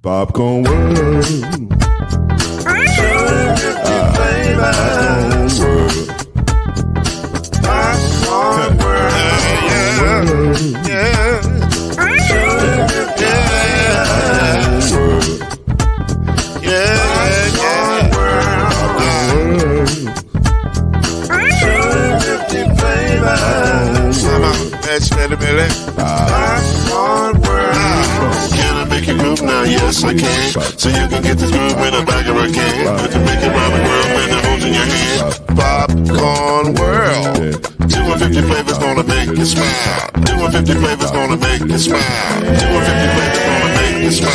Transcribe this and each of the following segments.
Popcorn World. Popcorn World. Can I make you move now? Yes, I can. So you can get this move in the back of a can. I can make it round the world when the holes in your hand. Popcorn World. 250 flavors gonna make you smile. 250 flavors gonna make you smile. 250 flavors gonna make you smile.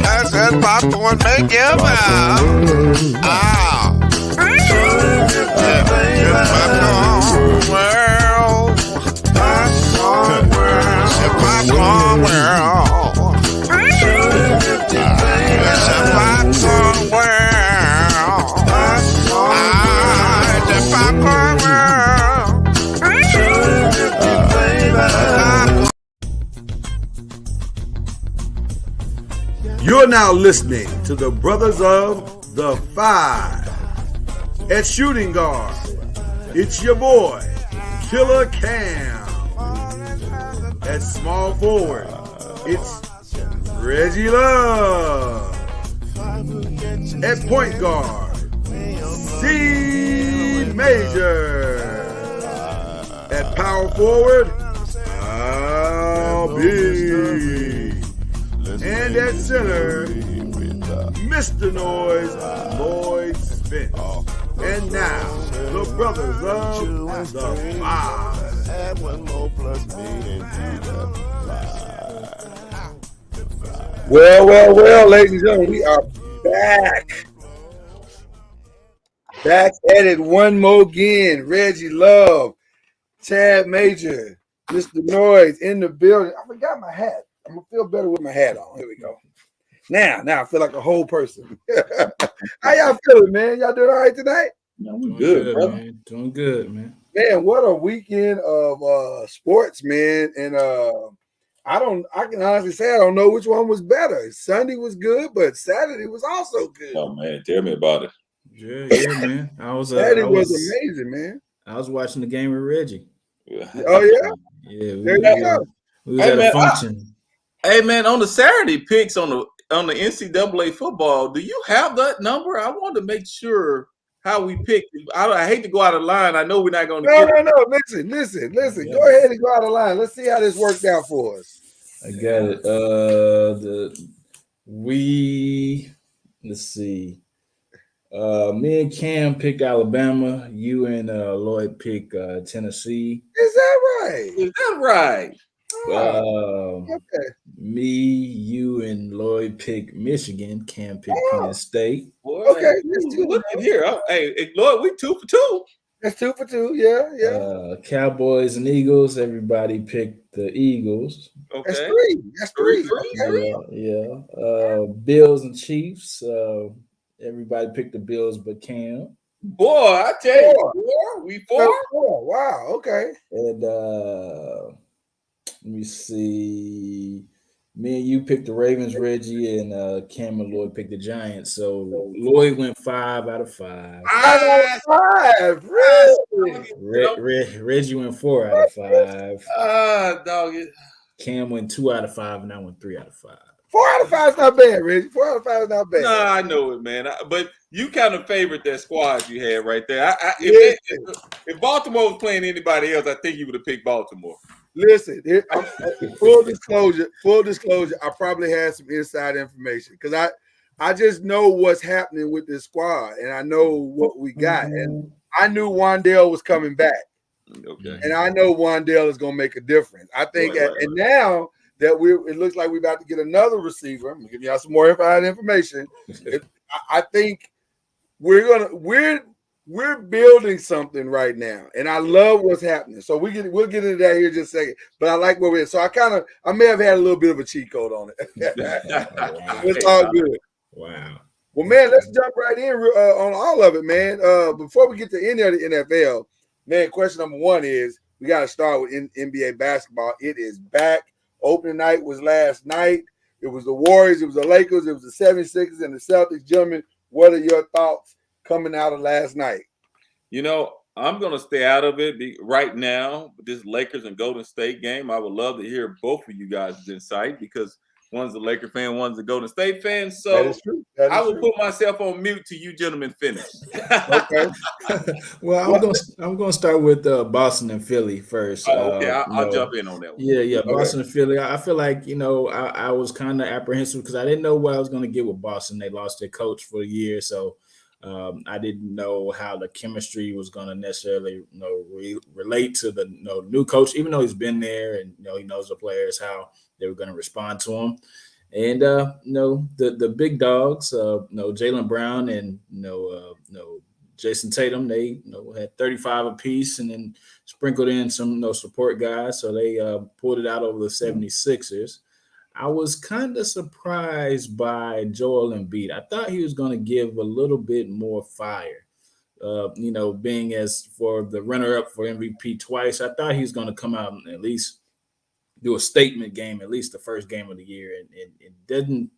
I said popcorn make you smile. Ah. Popcorn World. Popcorn World. Popcorn World. Popcorn World. The Popcorn World. You're now listening to the Brothers of the Five. At shooting guard, it's your boy, Killer Cam. At small forward, it's Reggie Love. At point guard, C Major. At power forward, Al B. And at center, Mr. Noise, Lloyd Spence. And now, the Brothers of the Five. Add one more plus me into the five. Well, ladies and gentlemen, we are back. Back at it one more again. Reggie Love, Chad Major, Mr. Noise in the building. I forgot my hat. I'm going to feel better with my hat on. Here we go. Now I feel like a whole person. How y'all feeling, man? Y'all doing all right tonight? No, we're good, brother. Man. Doing good, man. Man, what a weekend of sports, man. And I can honestly say I don't know which one was better. Sunday was good, but Saturday was also good. Oh man, tell me about it. Yeah, man. Saturday was amazing, man. I was watching the game with Reggie. Oh yeah? Yeah, we was Hey, at man, a function. Hey man, on the Saturday picks on the NCAA football, do you have that number? I want to make sure how we pick. I hate to go out of line. I know we're not going to. No. Listen. Yeah. Go ahead and go out of line. Let's see how this worked out for us. I got it. Let's see. Me and Cam picked Alabama. You and Lloyd pick Tennessee. Is that right? Is that right? Okay. Me, you, and Lloyd pick Michigan. Cam pick Penn State. Boy, Okay, look at here. Hey, Lloyd, we 2 for 2. That's 2 for 2. Yeah. Cowboys and Eagles. Everybody picked the Eagles. Okay. That's three. Okay. Yeah. Bills and Chiefs. Everybody picked the Bills, but Cam. Boy, I tell you, we 4. Wow. Okay. And let me see. Me and you picked the Ravens, Reggie, and Cam and Lloyd picked the Giants. So Lloyd went 5 out of 5. 5 out of 5. Really? Reggie went 4 out of 5. Dog it. Cam went 2 out of 5, and I went 3 out of 5. 4 out of 5 is not bad, Reggie. 4 out of 5 is not bad. Nah, I know it, man. But you kind of favored that squad you had right there. If Baltimore was playing anybody else, I think you would have picked Baltimore. Listen, full disclosure, I probably had some inside information because I just know what's happening with this squad and I know what we got. And I knew Wan'Dale was coming back. Okay. And I know Wan'Dale is going to make a difference. I think, right. And now that it looks like we're about to get another receiver. I'm going to give y'all some more inside information. I think we're building something right now, and I love what's happening. So we'll get into that here in just a second. But I like where we're at. So I may have had a little bit of a cheat code on it. It's all good. Wow. Well, man, let's jump right in on all of it, man. Before we get to any of the NFL, man, question number one is we got to start with NBA basketball. It is back. Opening night was last night. It was the Warriors, it was the Lakers, it was the 76ers, and the Celtics. Gentlemen, what are your thoughts coming out of last night? You know, I'm going to stay out of it right now. This Lakers and Golden State game, I would love to hear both of you guys' insight because one's a Laker fan, one's a Golden State fan. That So is true. That is I will true. put myself on mute till you gentlemen finish. Okay. Well, I'm gonna start with Boston and Philly first. Oh, okay, I'll jump in on that one. Yeah, Okay. Boston and Philly. I feel like I was kind of apprehensive because I didn't know what I was going to get with Boston. They lost their coach for a year, so I didn't know how the chemistry was going to necessarily relate to the new coach, even though he's been there and he knows the players, how they were going to respond to him. And the big dogs, Jaylen Brown and Jason Tatum, they had 35 apiece and then sprinkled in some support guys. So they pulled it out over the 76ers. I was kind of surprised by Joel Embiid. I thought he was going to give a little bit more fire. Being as for the runner-up for MVP twice, I thought he was going to come out and at least do a statement game, at least the first game of the year. And it didn't,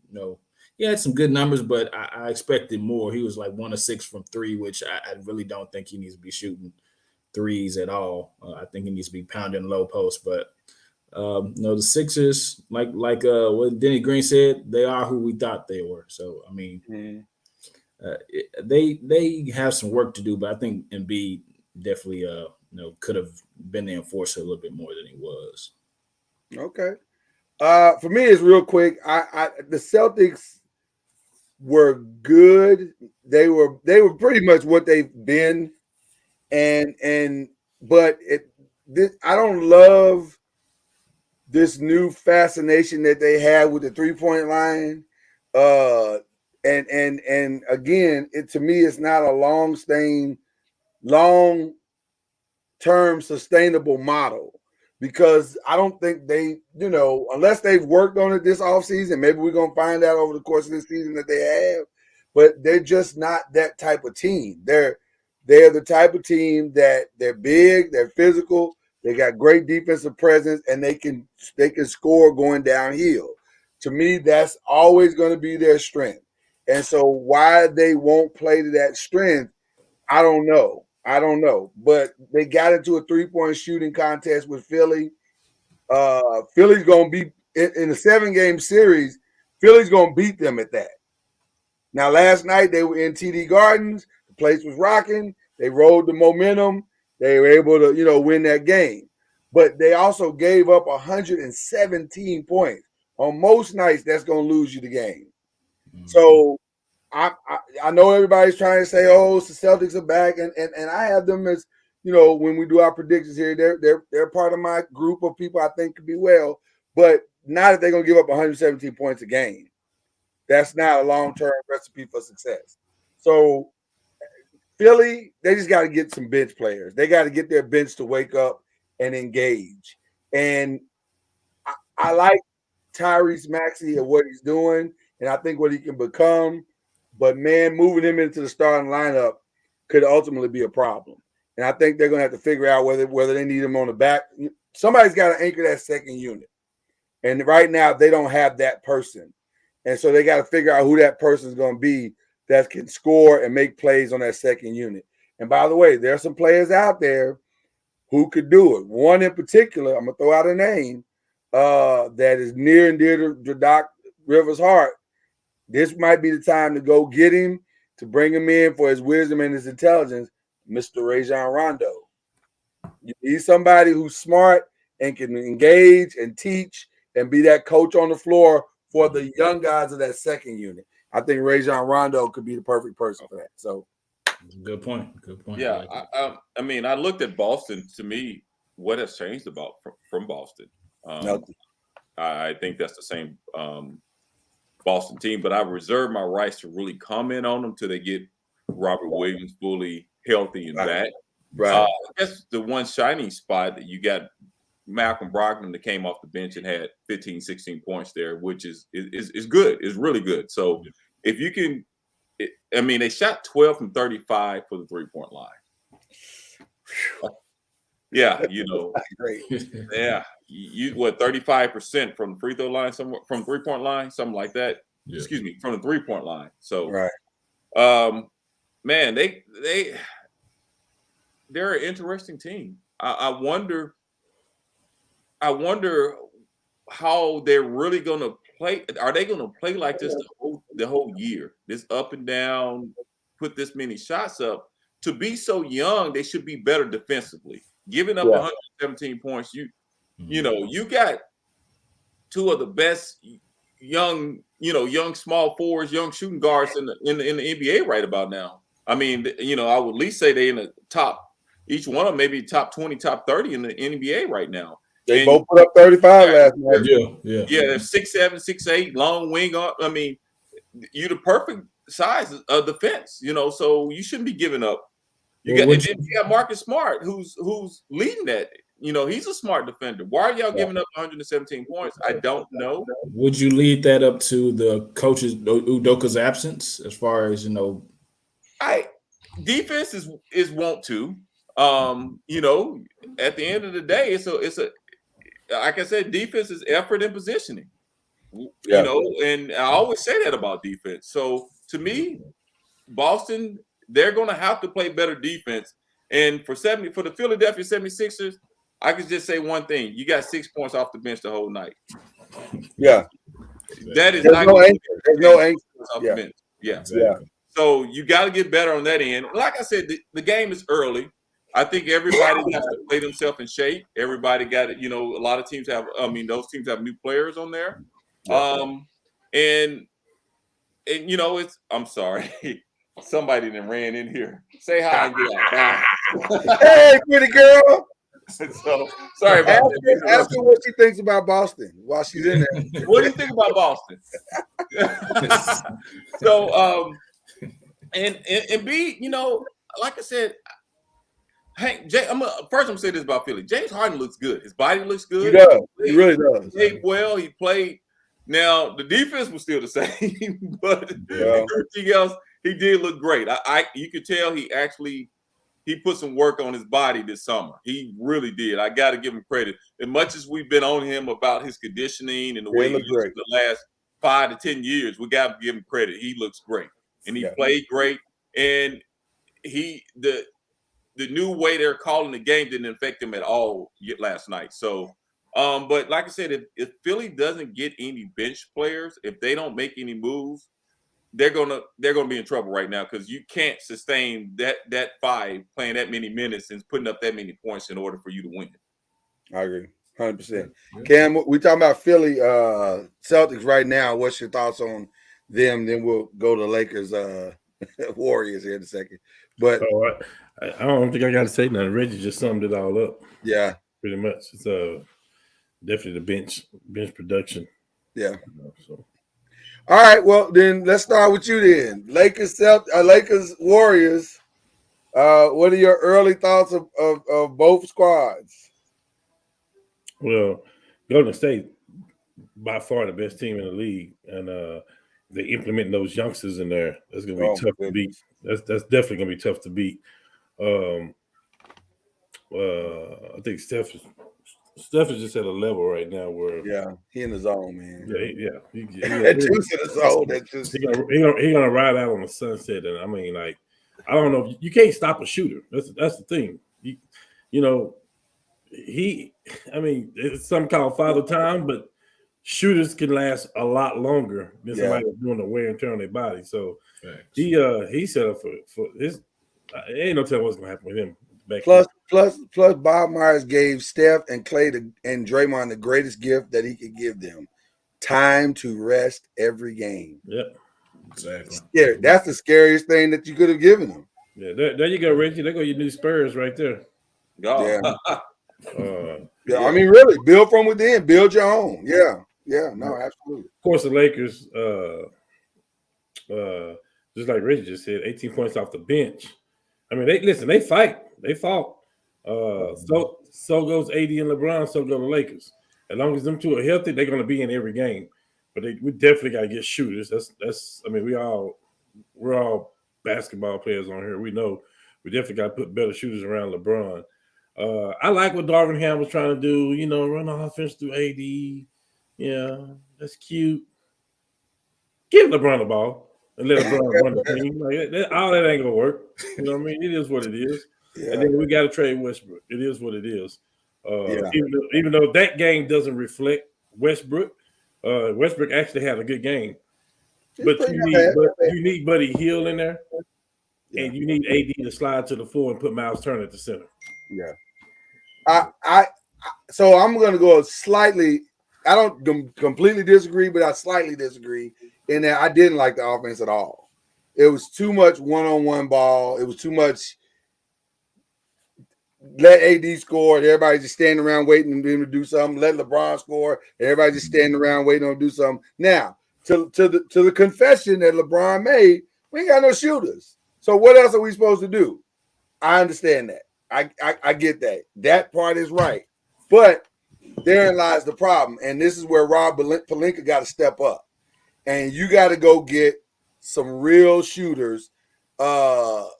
he had some good numbers, but I expected more. He was like 1 of 6 from 3, which I really don't think he needs to be shooting threes at all. I think he needs to be pounding low post. But the Sixers, like what Denny Green said, they are who we thought they were. So I mean, they have some work to do, but I think Embiid definitely could have been the enforcer a little bit more than he was. Okay. For me, it's real quick. The Celtics were good. They were pretty much what they've been, but I don't love this new fascination that they have with the 3-point line. And again, to me, it's not a long-term sustainable model. Because I don't think they, unless they've worked on it this offseason, maybe we're going to find out over the course of this season that they have, but they're just not that type of team. They're the type of team that they're big, they're physical, they got great defensive presence, and they can score going downhill. To me, that's always going to be their strength. And so why they won't play to that strength, I don't know. But they got into a 3-point shooting contest with Philly. Philly's going to be in a 7-game series. Philly's going to beat them at that. Now, last night they were in TD Gardens. The place was rocking. They rode the momentum. They were able to, win that game. But they also gave up 117 points. On most nights, that's going to lose you the game. Mm-hmm. So I know everybody's trying to say, oh, the Celtics are back, and I have them as, when we do our predictions here, they're part of my group of people I think could be well, but not if they're going to give up 117 points a game. That's not a long-term recipe for success. So Philly, they just got to get some bench players. They got to get their bench to wake up and engage. And I like Tyrese Maxey and what he's doing, and I think what he can become. But, man, moving him into the starting lineup could ultimately be a problem. And I think they're going to have to figure out whether they need him on the back. Somebody's got to anchor that second unit. And right now, they don't have that person. And so they got to figure out who that person is going to be that can score and make plays on that second unit. And, by the way, there are some players out there who could do it. One in particular, I'm going to throw out a name that is near and dear to Doc Rivers' heart. This might be the time to go get him, to bring him in for his wisdom and his intelligence, Mr. Rajon Rondo. You need somebody who's smart and can engage and teach and be that coach on the floor for the young guys of that second unit. I think Rajon Rondo could be the perfect person for that. So, good point. Yeah, I mean, I looked at Boston. To me, what has changed about from Boston? I think that's the same Boston team, but I reserve my rights to really comment on them till they get Robert Williams fully healthy and back. Right. I guess the one shining spot that you got Malcolm Brogdon that came off the bench and had 15, 16 points there, which is good. It's really good. So if you can, they shot 12 from 35 for the 3-point line. Yeah, you know, Great. yeah, you what 35% from the free throw line, somewhere from 3-point line, something like that. Yeah. Excuse me, from the 3-point line. So, Right. Man, they're an interesting team. I wonder how they're really going to play. Are they going to play like this the whole year? This up and down, put this many shots up. To be so young, they should be better defensively. Giving up 117 points, you know, you got two of the best young small forwards, young shooting guards in the NBA right about now. I mean, you know, I would at least say they in the top. Each one of them maybe top 20, top 30 in the NBA right now. They both put up 35 last night. Yeah. They're 6'7", 6'8", long wing up. I mean, you're the perfect size of defense, you know, so you shouldn't be giving up. You got Marcus Smart, who's leading that. You know, he's a smart defender. Why are y'all giving up 117 points? I don't know. Would you lead that up to the coach's Udoka's absence as far as, you know? Defense is want to. You know, at the end of the day, it's a like I said, defense is effort and positioning. You know, and I always say that about defense. So to me, Boston, they're going to have to play better defense. And for the Philadelphia 76ers, I could just say one thing: you got 6 points off the bench the whole night. Yeah, that is there's not no anchor. There's no anchor off the bench. Yeah. Exactly. So you got to get better on that end. Like I said, the game is early. I think everybody has to play themselves in shape. Everybody got it. You know, a lot of teams have. I mean, those teams have new players on there. And you know, I'm sorry. Somebody then ran in here. Say hi and get out. Hey, pretty girl. So sorry about that. Ask her what she thinks about Boston while she's in there. What do you think about Boston? So and B, you know, like I said, Hank, I'm gonna say this about Philly. James Harden looks good. His body looks good. He does. He really does. He played well. He played. Now the defense was still the same, but everything else, he did look great. You could tell he put some work on his body this summer. He really did. I got to give him credit. As much as we've been on him about his conditioning and the way he looks in the last 5 to 10 years, we got to give him credit. He looks great, and he played great. And the new way they're calling the game didn't affect him at all last night. So, but like I said, if Philly doesn't get any bench players, if they don't make any moves, they're gonna be in trouble right now because you can't sustain that 5 playing that many minutes and putting up that many points in order for you to win. I agree, 100%. Cam, we talking about Philly Celtics right now. What's your thoughts on them? Then we'll go to Lakers Warriors here in a second. But I don't think I got to say nothing. Reggie just summed it all up. Yeah, pretty much. It's definitely the bench production. Yeah. You know, so. All right, well then let's start with you then. Lakers Warriors. What are your early thoughts of both squads? Well, Golden State by far the best team in the league, and they implementing those youngsters in there. That's gonna be tough to beat. That's definitely gonna be tough to beat. I think Steph is just at a level right now where he in the zone, man. That juice in the zone. That juice. He gonna ride out on the sunset, and I mean, like, I don't know. You can't stop a shooter. That's the thing. You know, it's something called father time, but shooters can last a lot longer than somebody that's doing the wear and tear on their body. So he set up for his. Ain't no telling what's gonna happen with him. Plus, Bob Myers gave Steph and Clay and Draymond the greatest gift that he could give them: time to rest every game. Yep, exactly. Yeah, that's the scariest thing that you could have given them. Yeah, there you go, Reggie. There go your new Spurs right there. Yeah. I mean, really, build from within, build your own. Yeah, no, absolutely. Of course, the Lakers, just like Reggie just said, 18 points off the bench. I mean, they fight. They fought. So goes AD and LeBron, so go the Lakers. As long as them two are healthy, they're going to be in every game. But we definitely got to get shooters. That's. I mean, we're all basketball players on here. We know we definitely got to put better shooters around LeBron. I like what Darvin Ham was trying to do. You know, run the offense through AD. Yeah, that's cute. Give LeBron the ball and let LeBron run the team. Like all that ain't gonna work. You know what I mean? It is what it is. Yeah. And then we got to trade Westbrook. It is what it is. Yeah. Even though that game doesn't reflect Westbrook, Westbrook actually had a good game. But you need Buddy Hield in there, and you need AD to slide to the floor and put Miles Turner at the center. Yeah. So I'm going to go slightly. I don't completely disagree, but I slightly disagree in that I didn't like the offense at all. It was too much one-on-one ball. It was too much let AD score. Everybody just standing around waiting for him to do something. Let LeBron score. Everybody just standing around waiting on him to do something. Now, to the confession that LeBron made, we ain't got no shooters. So what else are we supposed to do? I understand that. I get that. That part is right. But therein lies the problem. And this is where Rob Pelinka got to step up. And you got to go get some real shooters to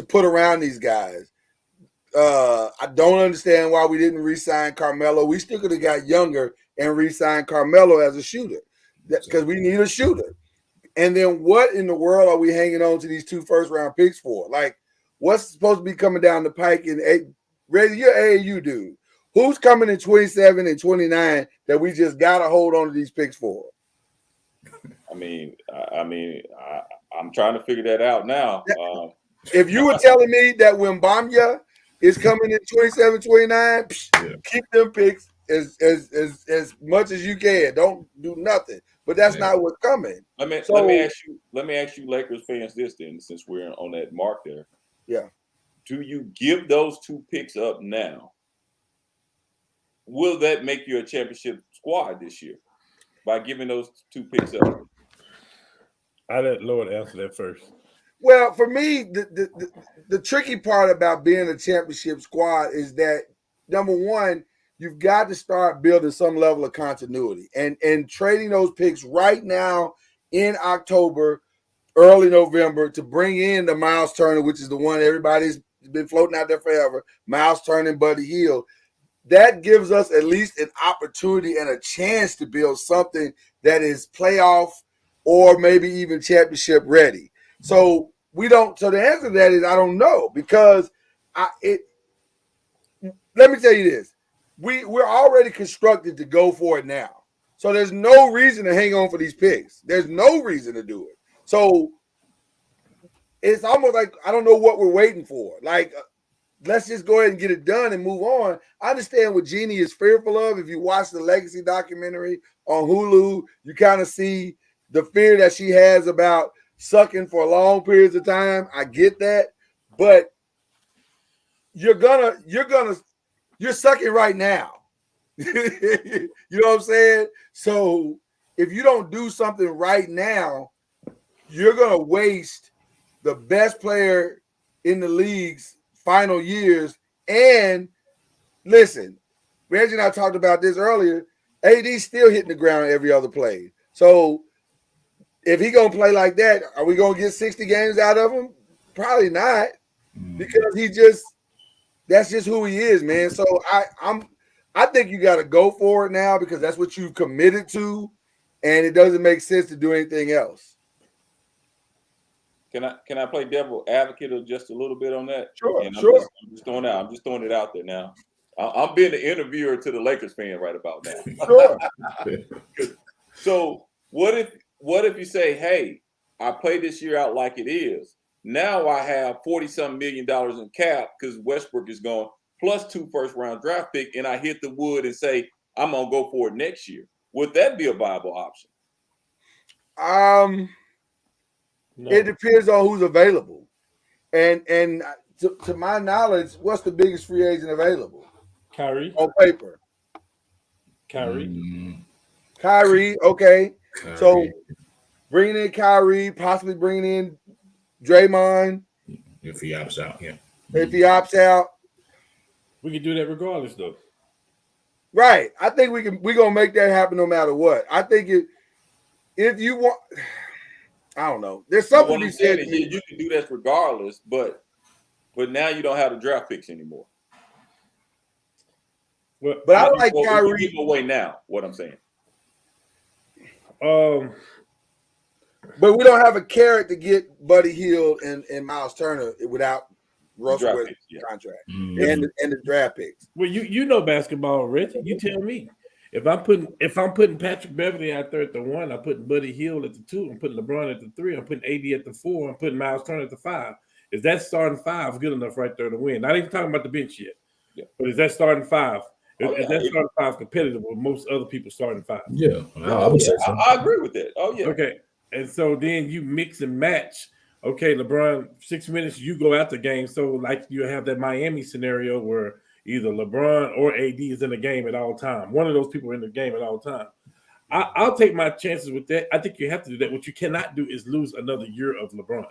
put around these guys. I don't understand why we didn't re-sign Carmelo. We still could have got younger and re-signed Carmelo as a shooter because we need a shooter. And then what in the world are we hanging on to these 2 first-round picks for? Like, what's supposed to be coming down the pike in Reggie, you're AAU dude. Who's coming in 27 and 29 that we just got to hold on to these picks for? I'm trying to figure that out now. If you were telling me that Wembanyama is coming in 27, 29, keep them picks as much as you can. Don't do nothing. But that's not what's coming. Let me ask you Lakers fans this then, since we're on that mark there. Yeah. Do you give those 2 picks up now? Will that make you a championship squad this year by giving those 2 picks up? I let Lord answer that first. Well, for me, the tricky part about being a championship squad is that, number one, you've got to start building some level of continuity. And trading those picks right now in October, early November, to bring in the Miles Turner, which is the one everybody's been floating out there forever, Miles Turner and Buddy Hield, that gives us at least an opportunity and a chance to build something that is playoff or maybe even championship ready. So we don't. So the answer to that is I don't know, because let me tell you this: we're already constructed to go for it now. So there's no reason to hang on for these picks. There's no reason to do it. So it's almost like I don't know what we're waiting for. Like, let's just go ahead and get it done and move on. I understand what Jeannie is fearful of. If you watch the Legacy documentary on Hulu, you kind of see the fear that she has about sucking for long periods of time. I get that, but you're sucking right now. You know what I'm saying? So if you don't do something right now, you're gonna waste the best player in the league's final years. And listen, Reggie and I talked about this earlier. AD's still hitting the ground every other play. So if he gonna play like that, are we gonna get 60 games out of him? Probably not, because that's just who he is, man. So I think you got to go for it now, because that's what you've committed to, and it doesn't make sense to do anything else. Can I play devil advocate just a little bit on that? Sure, I'm sure. Just throwing it out there now. I'm being the interviewer to the Lakers fan right about now. Sure. So what if you say, hey, I played this year out like it is. Now I have $40-something million in cap because Westbrook is gone, plus 2 first-round draft pick, and I hit the wood and say I'm gonna go for it next year. Would that be a viable option? No. It depends on who's available, and to my knowledge, what's the biggest free agent available? Kyrie. On paper. Kyrie. Kyrie, okay. So bringing in Kyrie, possibly bringing in Draymond. If he opts out, yeah. If he opts out. We can do that regardless, though. Right. I think we're gonna make that happen no matter what. I think if you want, I don't know. There's something to be said. You can do that regardless, but now you don't have the draft picks anymore. Well, But I like You Kyrie. give away now. What I'm saying. But we don't have a carrot to get Buddy Hield and Miles Turner without Russell Draft Westbrook's picks, yeah. contract Mhm. and the draft picks. Well, you know basketball, Rich. You tell me. If I'm putting Patrick Beverly out there at the 1, I'm putting Buddy Hield at the 2, I'm putting LeBron at the 3, I'm putting AD at the 4, I'm putting Miles Turner at the 5. Is that starting 5 good enough right there to win? Not even talking about the bench yet. Yeah. But is that starting 5? Oh, Is yeah. that starting 5 competitive with most other people starting 5? Yeah, I would say so. I agree with that. Oh yeah. Okay. And so then you mix and match. Okay, LeBron, 6 minutes, you go out the game. So like you have that Miami scenario where either LeBron or AD is in the game at all time. One of those people are in the game at all time. I'll take my chances with that. I think you have to do that. What you cannot do is lose another year of LeBron.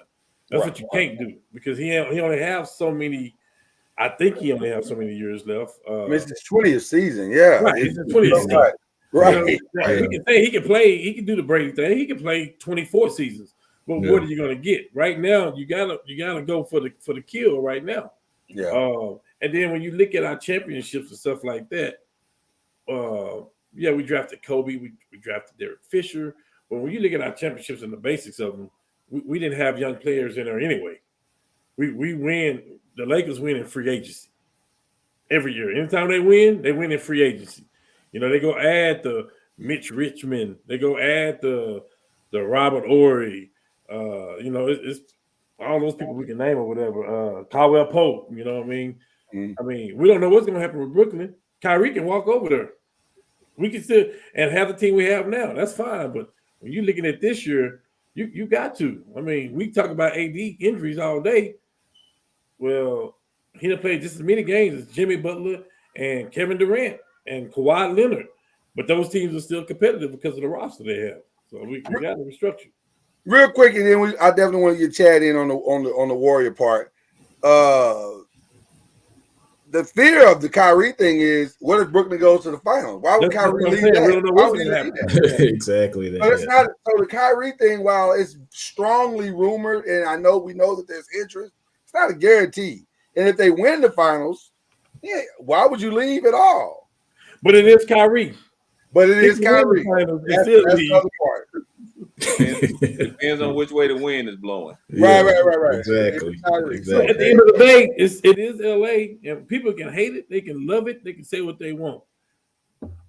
That's what you can't do because he only has so many. I think he only has so many years left. It's his 20th season. Yeah. Right, it's the 20th season. Right. He can play. He can do the Brady thing. He can play 24 seasons. But what are you going to get right now? You gotta go for the kill right now. Yeah. And then when you look at our championships and stuff like that, we drafted Kobe, we drafted Derek Fisher. But when you look at our championships and the basics of them, we didn't have young players in there anyway. We win. The Lakers win in free agency every year. Anytime they win in free agency. You know, they go add the Mitch Richmond. They go add the Robert Ory. It's all those people we can name or whatever. Caldwell Pope. You know what I mean? I mean, we don't know what's going to happen with Brooklyn. Kyrie can walk over there. We can still and have the team we have now. That's fine. But when you're looking at this year, you got to. I mean, we talk about AD injuries all day. Well, he done played just as many games as Jimmy Butler and Kevin Durant and Kawhi Leonard, but those teams are still competitive because of the roster they have. So we got to restructure. Real quick, and then I definitely want to get Chad in on the Warrior part. The fear of the Kyrie thing is, what if Brooklyn goes to the finals? Why would Kyrie leave that? Why would he leave that? Exactly. So it's not. So the Kyrie thing, while it's strongly rumored, and we know that there's interest, it's not a guarantee. And if they win the finals, why would you leave at all? But it is Kyrie. But it is Kyrie. That's the other part. Depends on which way the wind is blowing. Right. Exactly. So at the end of the day, it is LA, and people can hate it, they can love it, they can say what they want.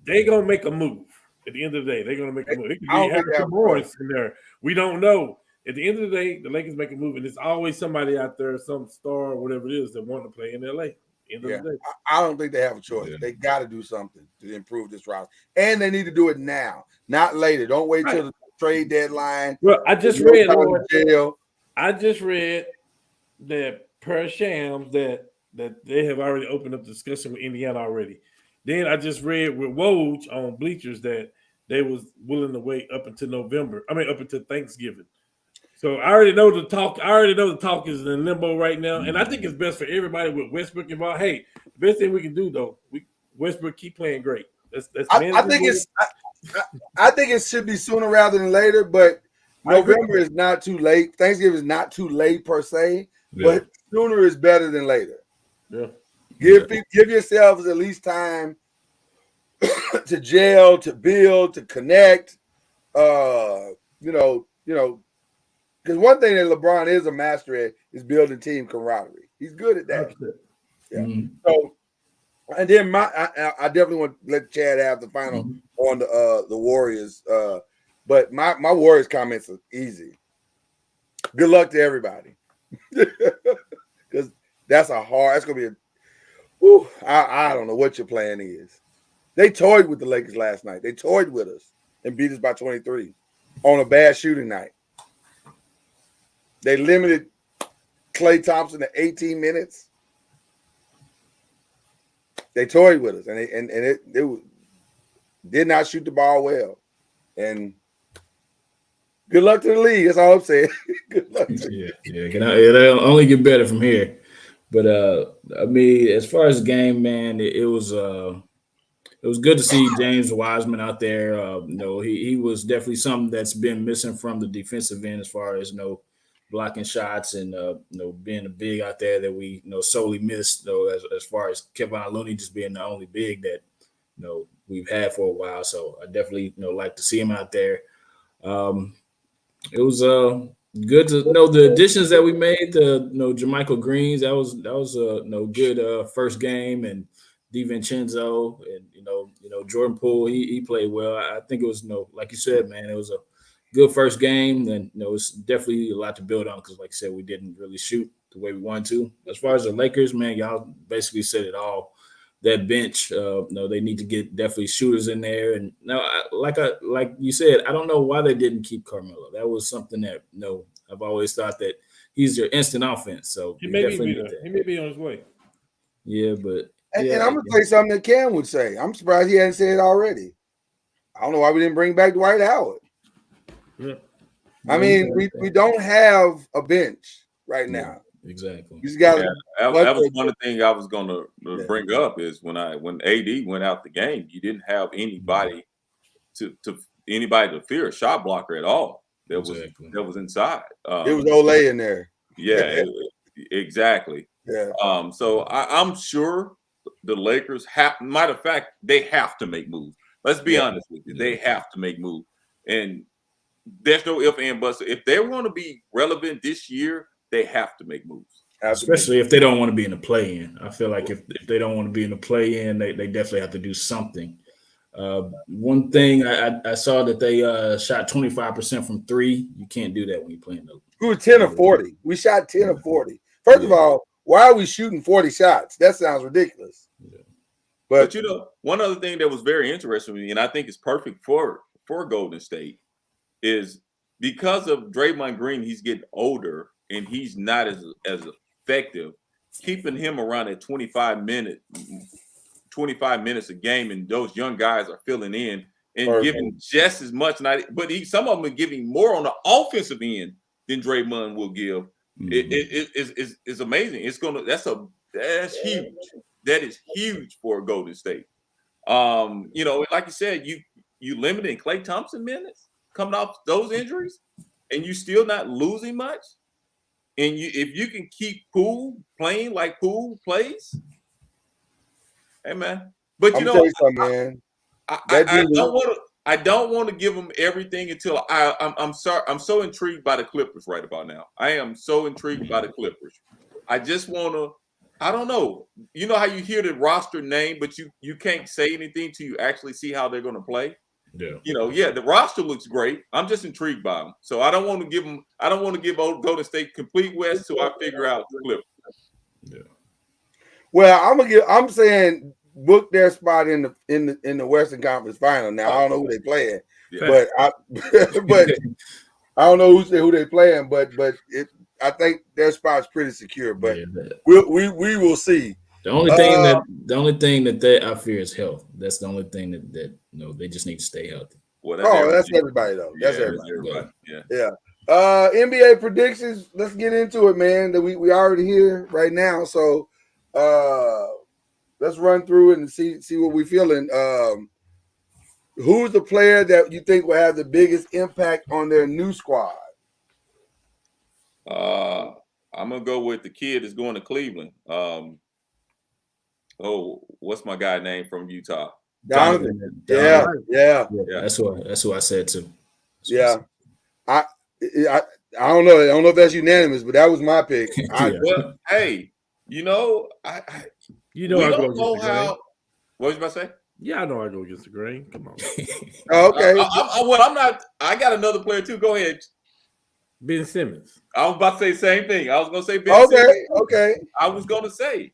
They're gonna make a move. At the end of the day, they're gonna make a move. It could be Harrison Barnes in there. We don't know. At the end of the day, the Lakers make a move, and there's always somebody out there, some star or whatever it is, that want to play in LA. End of the day. I don't think they have a choice. They got to do something to improve this roster, and they need to do it now, not later. Don't wait till the trade deadline. Well, I just read that per Shams that they have already opened up discussion with Indiana already. Then I just read with Woj on Bleachers that they was willing to wait up until up until Thanksgiving. So I already know the talk. I already know the talk is in limbo right now, and I think it's best for everybody with Westbrook involved. Hey, the best thing we can do though, Westbrook keep playing great. I think it should be sooner rather than later, but November is not too late. Thanksgiving is not too late per se, but sooner is better than later. Yeah. Give yourselves at least time to gel, to build, to connect. Because one thing that LeBron is a master at is building team camaraderie. He's good at that. Yeah. Mm-hmm. So, and then I definitely want to let Chad have the final on the Warriors. But my Warriors comments are easy. Good luck to everybody, because that's gonna be I don't know what your plan is. They toyed with the Lakers last night. They toyed with us and beat us by 23 on a bad shooting night. They limited Klay Thompson to 18 minutes. They toyed with us, and it did not shoot the ball well. And good luck to the league. That's all I'm saying. Good luck. It'll only get better from here. But I mean, as far as the game, man, it was good to see James Wiseman out there. He was definitely something that's been missing from the defensive end as far as blocking shots and being a big out there that we solely missed, as far as Kevin Looney just being the only big that we've had for a while. So I definitely like to see him out there. It was good to know the additions that we made. Jermichael Greens, that was a good first game, and DiVincenzo, and Jordan Poole, he played well. I think it was like you said, man, it was a good first game, and it's definitely a lot to build on because, like I said, we didn't really shoot the way we wanted to. As far as the Lakers, man, y'all basically said it all. That bench, they need to get definitely shooters in there. And like you said, I don't know why they didn't keep Carmelo. That was something that I've always thought that he's your instant offense. So he may be on his way. Yeah, but and I'm gonna say something that Cam would say. I'm surprised he hadn't said it already. I don't know why we didn't bring back Dwight Howard. Yeah. I mean, we don't have a bench right now. Exactly. You just got that was one of the things I was going to bring up is when AD went out the game, you didn't have anybody to fear a shot blocker at all. That was inside. It was Olay in there. Yeah, exactly. Yeah. So I'm sure the Lakers matter of fact, they have to make moves. Let's be honest with you. They have to make moves. And there's no if and buts. If they're going to be relevant this year, they have to make moves. Especially if they don't want to be in the play-in. I feel like if they don't want to be in the play-in, they definitely have to do something. One thing I saw that they shot 25% from three. You can't do that when you're playing those. We were 10 of 40. We shot 10 of 40. First of all, why are we shooting 40 shots? That sounds ridiculous. Yeah. But one other thing that was very interesting to me, and I think is perfect for Golden State, is because of Draymond Green, he's getting older and he's not as effective. Keeping him around at 25 minutes a game, and those young guys are filling in and giving just as much. But some of them are giving more on the offensive end than Draymond will give. It is amazing. That's huge. That is huge for Golden State. Like you said, you limiting Klay Thompson minutes coming off those injuries, and you still not losing much. And if you can keep Poole playing like Poole plays, hey man. But I'm tell you something, man. I don't want to give them everything until I'm so intrigued by the Clippers right about now. I am so intrigued by the Clippers. I just want to. I don't know. You know how you hear the roster name, but you can't say anything till you actually see how they're going to play. Yeah. The roster looks great. I'm just intrigued by them. So I don't want to give them. I don't want to give Golden State complete West till I figure out the Clippers. Yeah. Well, I'm saying book their spot in the Western Conference Final. Now I don't know who they playing, but I don't know who they playing. But I think their spot's pretty secure. But we will see. The only thing that I fear is health. That's the only thing that they just need to stay healthy. Well, that's everybody though. That's everybody. Yeah. NBA predictions. Let's get into it, man. That we already here right now. So let's run through it and see what we're feeling. Who's the player that you think will have the biggest impact on their new squad? I'm gonna go with the kid that's going to Cleveland. What's my guy name from Utah? Donovan. Yeah. That's who I said too. I don't know. I don't know if that's unanimous, but that was my pick. Well, hey, we don't know how. What was you about to say? Yeah, I know I go against the grain. Come on. Okay. I'm not. I got another player too. Go ahead. Ben Simmons. I was about to say the same thing. I was going to say Ben Simmons. Okay. I was going to say.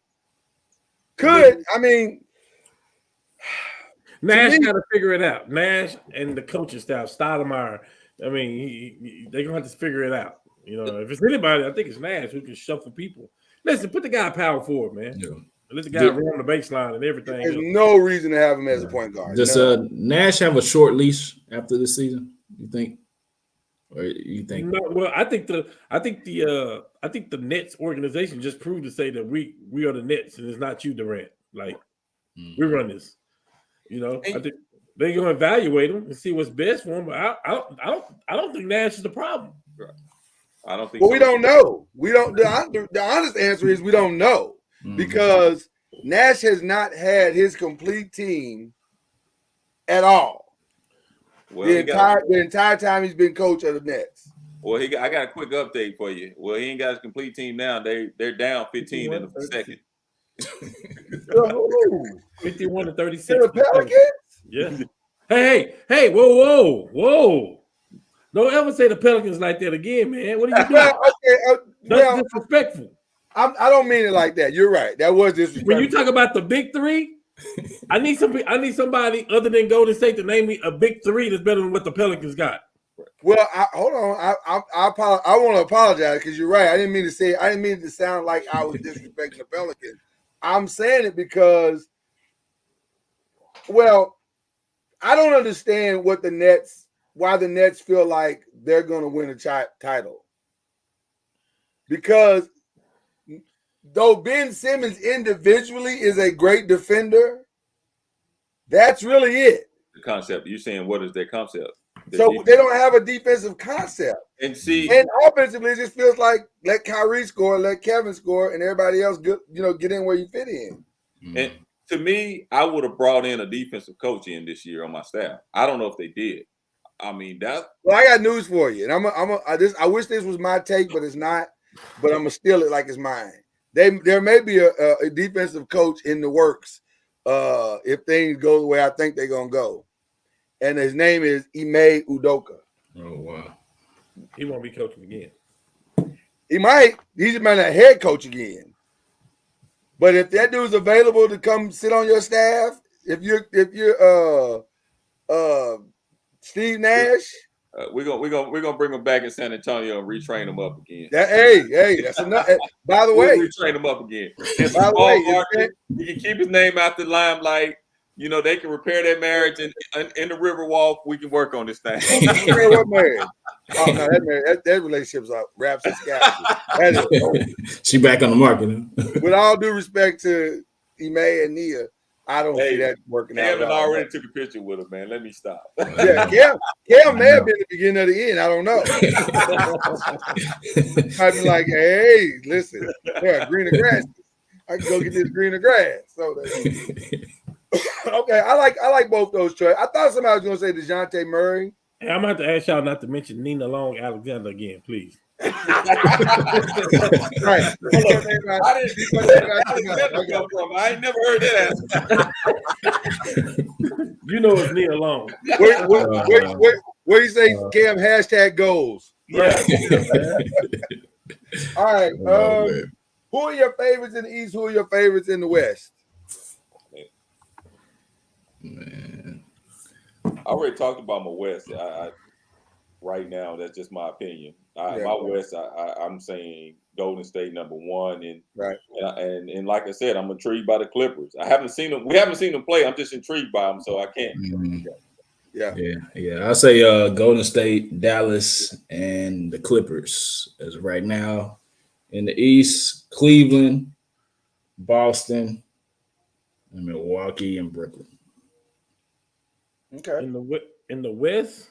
Nash got to figure it out. Nash and the coaching staff, Stoudemire. I mean, they're going to have to figure it out. If it's anybody, I think it's Nash who can shuffle people. Listen, put the guy power forward, man. Yeah. Let the guy run the baseline and everything. There's no reason to have him as a point guard. Does Nash have a short leash after this season? You think? Or you think? No, well, I think the Nets organization just proved to say that we are the Nets and it's not you, Durant. Like we run this. I think they're gonna evaluate him and see what's best for him. But I don't think Nash is the problem. Right. I don't think. Well, we don't know. We don't. The honest answer is we don't know because Nash has not had his complete team at all. Well, The entire time he's been coach of the Nets. Well, I got a quick update for you. Well, he ain't got his complete team now. They're down 15 in the second. 51 to 36. The Pelicans? Yes. Hey, whoa. Don't ever say the Pelicans like that again, man. What are you doing? That's disrespectful. I don't mean it like that. You're right. That was disrespectful. When you talk about the big three, I need somebody other than Golden State to name me a big three that's better than what the Pelicans got. Well, hold on. I want to apologize because you're right. I didn't mean it to sound like I was disrespecting the Pelicans. I'm saying it because, well, I don't understand why the Nets feel like they're going to win a title. Because though Ben Simmons individually is a great defender, that's really it. The concept. You're saying what is their concept? So they don't have a defensive concept. And Offensively, it just feels like let Kyrie score, let Kevin score, and everybody else get in where you fit in. And to me, I would have brought in a defensive coach in this year on my staff. I don't know if they did. I mean, well, I got news for you, and I wish this was my take, but it's not. But I'm gonna steal it like it's mine. There may be a defensive coach in the works if things go the way I think they're gonna go, and his name is Ime Udoka. Oh wow, he won't be coaching again. He might. He's been a head coach again. But if that dude's available to come sit on your staff, if you're Steve Nash, we're gonna bring him back in San Antonio and retrain him up again. Hey, that's enough. By the way, retrain him up again. By the way, he can keep his name out the limelight. They can repair their marriage in the Riverwalk. We can work on this thing. What marriage? Oh no, that relationship's up. Wraps and scabs. She back on the market. With all due respect to Ime and Nia, I don't see that working out. Kevin already took a picture with him, man. Let me stop. Yeah, Cam may have been the beginning of the end. I don't know. I'd be like, hey, listen, greener grass. I can go get this greener grass. So okay, I like both those choices. I thought somebody was going to say DeJounte Murray. Hey, I'm going to have to ask y'all not to mention Nina Long Alexander again, please. Right. I ain't never heard that. You know it's Nia Long. What do you say, Cam? Hashtag goals. Yeah. All right. Who are your favorites in the East? Who are your favorites in the West? Man, I already talked about my West. Right now, that's just my opinion. My West, I'm saying Golden State number one, and right. And like I said, I'm intrigued by the Clippers. I haven't seen them. We haven't seen them play. I'm just intrigued by them, so I can't. Yeah. I say Golden State, Dallas, and the Clippers as of right now. In the East, Cleveland, Boston, and Milwaukee and Brooklyn. Okay. In the West,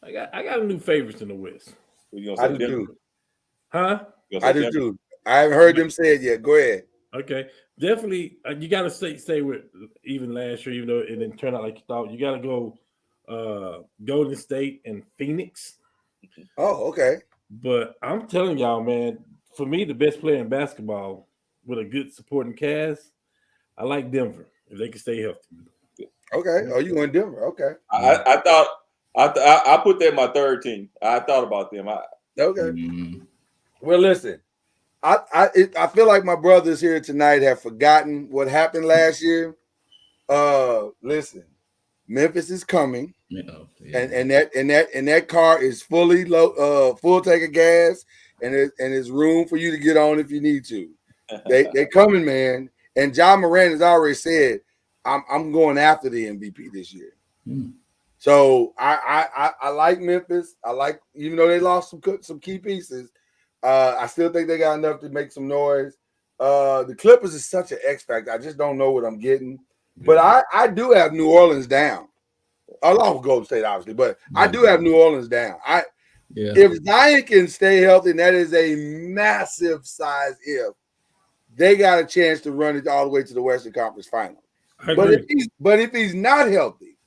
I got a new favorites in the West. I do too. Huh? I do too. I haven't heard them say it yet. Go ahead. Okay, definitely. You got to stay with even last year, even though it didn't turn out like you thought. You got to go Golden State and Phoenix. Oh, okay. But I'm telling y'all, man, for me, the best player in basketball with a good supporting cast, I like Denver if they can stay healthy. Okay. Oh, you in Denver? Okay. I thought I put them in my third team. I thought about them. Okay. Mm-hmm. Well, listen, I feel like my brothers here tonight have forgotten what happened last year. Listen, Memphis is coming, and that car is fully full tank of gas, and there's room for you to get on if you need to. They coming, man. And John Moran has already said, I'm going after the MVP this year. So I like Memphis. I like, even though they lost some key pieces, I still think they got enough to make some noise. The Clippers is such an X factor. I just don't know what I'm getting. But I do have New Orleans down, along with Golden State, obviously. But I do have New Orleans down. If Zion can stay healthy, and that is a massive size if, they got a chance to run it all the way to the Western Conference Final. I But agree. if he's not healthy,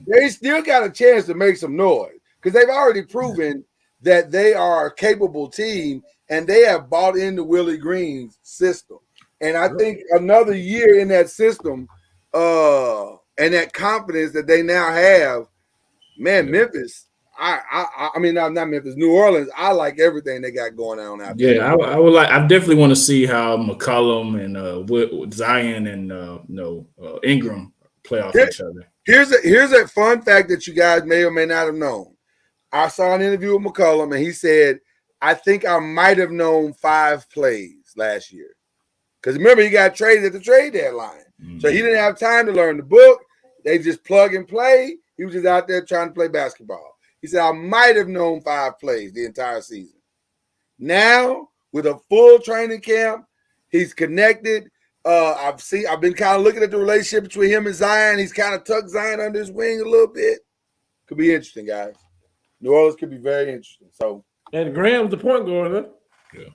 they still got a chance to make some noise because they've already proven that they are a capable team and they have bought into Willie Green's system. And I think another year in that system, and that confidence that they now have, man, Memphis. I mean, not Memphis, New Orleans. I like everything they got going on out there. Yeah, I would like. I definitely want to see how McCollum and Zion and Ingram play off each other. Here's a fun fact that you guys may or may not have known. I saw an interview with McCollum, and he said, "I think I might have known 5 plays last year." Because remember, he got traded at the trade deadline. So he didn't have time to learn the book. They just plug and play. He was just out there trying to play basketball. He said, I might have known 5 plays the entire season. Now, with a full training camp, he's connected. I've been kind of looking at the relationship between him and Zion. He's kind of tucked Zion under his wing a little bit. Could be interesting, guys. New Orleans could be very interesting. So, And Graham's the point guard, huh? Yeah.